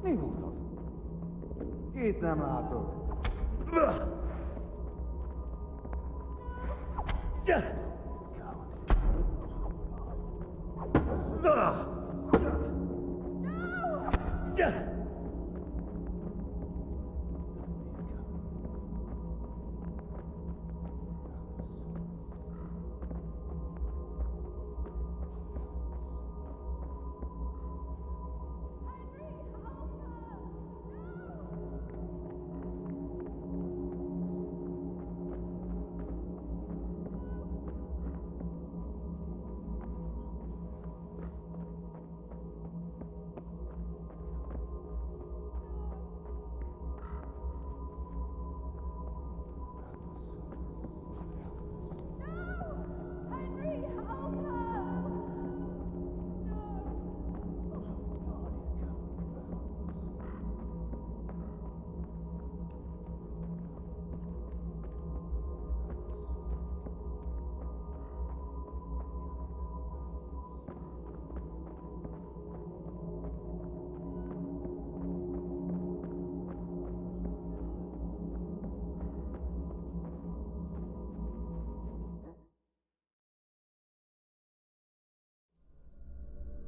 Nihutas. Két nem látok.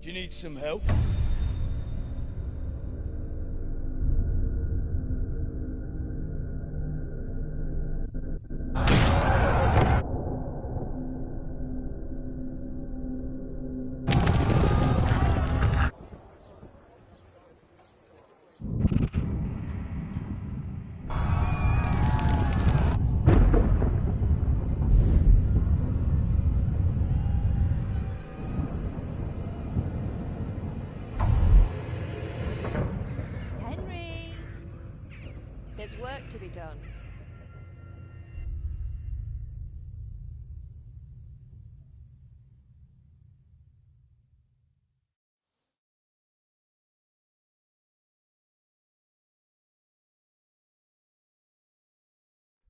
Do you need some help? Henry! There's work to be done.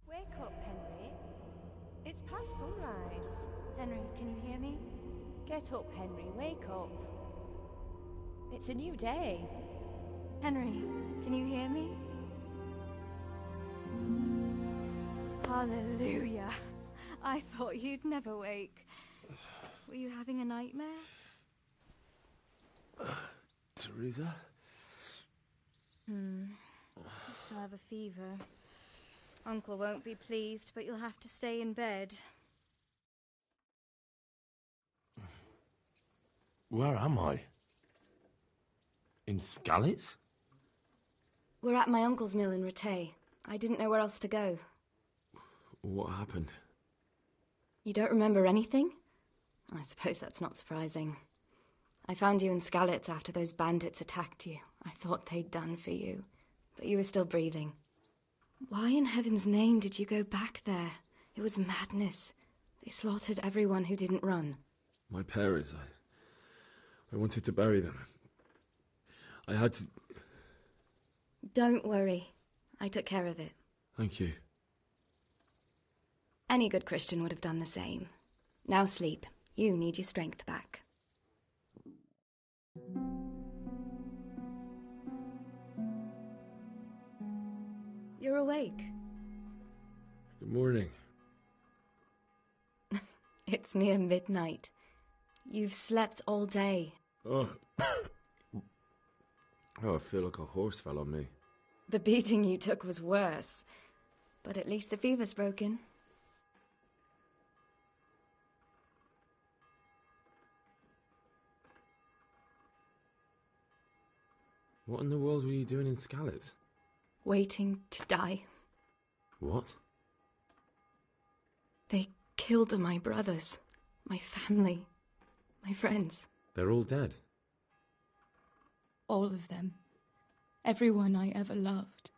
Wake up, Henry. It's past sunrise. Henry, can you hear me? Get up, Henry. Wake up. It's a new day. Henry, can you hear me? Hallelujah. I thought you'd never wake. Were you having a nightmare? Teresa? You still have a fever. Uncle won't be pleased, but you'll have to stay in bed. Where am I? In Skalitz? We're at my uncle's mill in Rattay. I didn't know where else to go. What happened? You don't remember anything? I suppose that's not surprising. I found you in Skalitz after those bandits attacked you. I thought they'd done for you, but you were still breathing. Why in heaven's name did you go back there? It was madness. They slaughtered everyone who didn't run. My parents, I wanted to bury them. I had to... Don't worry. I took care of it. Thank you. Any good Christian would have done the same. Now sleep. You need your strength back. You're awake. Good morning. It's near midnight. You've slept all day. Oh. Oh, I feel like a horse fell on me. The beating you took was worse. But at least the fever's broken. What in the world were you doing in Skalitz? Waiting to die. What? They killed my brothers, my family, my friends. They're all dead. All of them. Everyone I ever loved.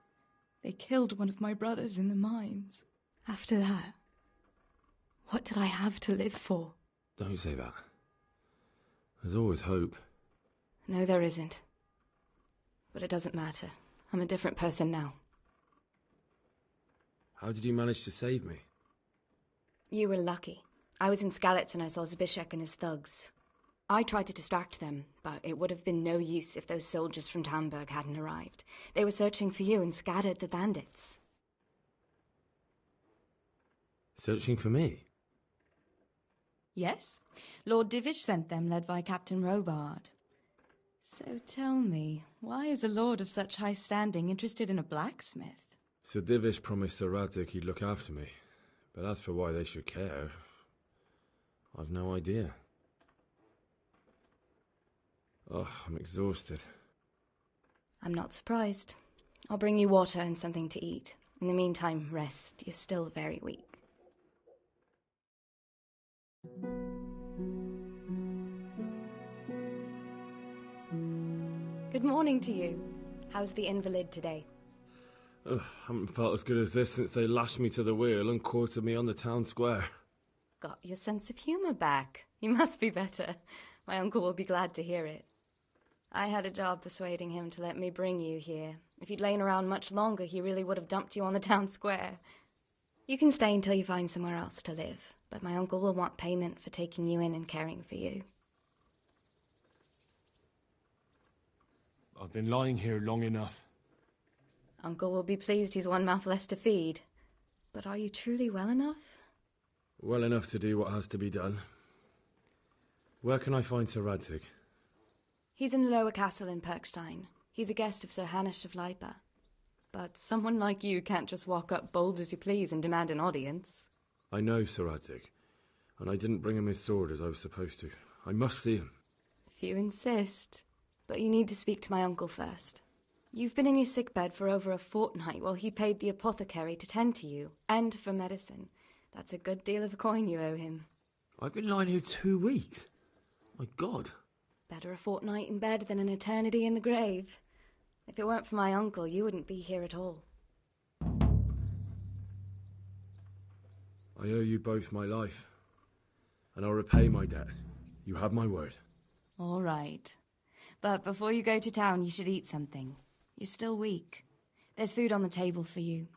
They killed one of my brothers in the mines. After that, what did I have to live for? Don't say that. There's always hope. No, there isn't. But it doesn't matter. I'm a different person now. How did you manage to save me? You were lucky. I was in Skalitz and I saw Zbyszek and his thugs. I tried to distract them, but it would have been no use if those soldiers from Tamburg hadn't arrived. They were searching for you and scattered the bandits. Searching for me? Yes. Lord Divish sent them, led by Captain Robard. So tell me, why is a lord of such high standing interested in a blacksmith? Sir Divish promised Sir Radzik he'd look after me. But as for why they should care, I've no idea. Oh, I'm exhausted. I'm not surprised. I'll bring you water and something to eat. In the meantime, rest. You're still very weak. Good morning to you. How's the invalid today? Ugh, haven't felt as good as this since they lashed me to the wheel and quartered me on the town square. Got your sense of humour back. You must be better. My uncle will be glad to hear it. I had a job persuading him to let me bring you here. If you'd lain around much longer, he really would have dumped you on the town square. You can stay until you find somewhere else to live, but my uncle will want payment for taking you in and caring for you. I've been lying here long enough. Uncle will be pleased he's one mouth less to feed. But are you truly well enough? Well enough to do what has to be done. Where can I find Sir Radzik? He's in the lower castle in Perkstein. He's a guest of Sir Hanush of Leipa. But someone like you can't just walk up bold as you please and demand an audience. I know Sir Radzik, and I didn't bring him his sword as I was supposed to. I must see him. If you insist. But you need to speak to my uncle first. You've been in your sickbed for over a fortnight while he paid the apothecary to tend to you, and for medicine. That's a good deal of coin you owe him. I've been lying here 2 weeks. My God. Better a fortnight in bed than an eternity in the grave. If it weren't for my uncle, you wouldn't be here at all. I owe you both my life, and I'll repay my debt. You have my word. All right. But before you go to town, you should eat something. You're still weak. There's food on the table for you.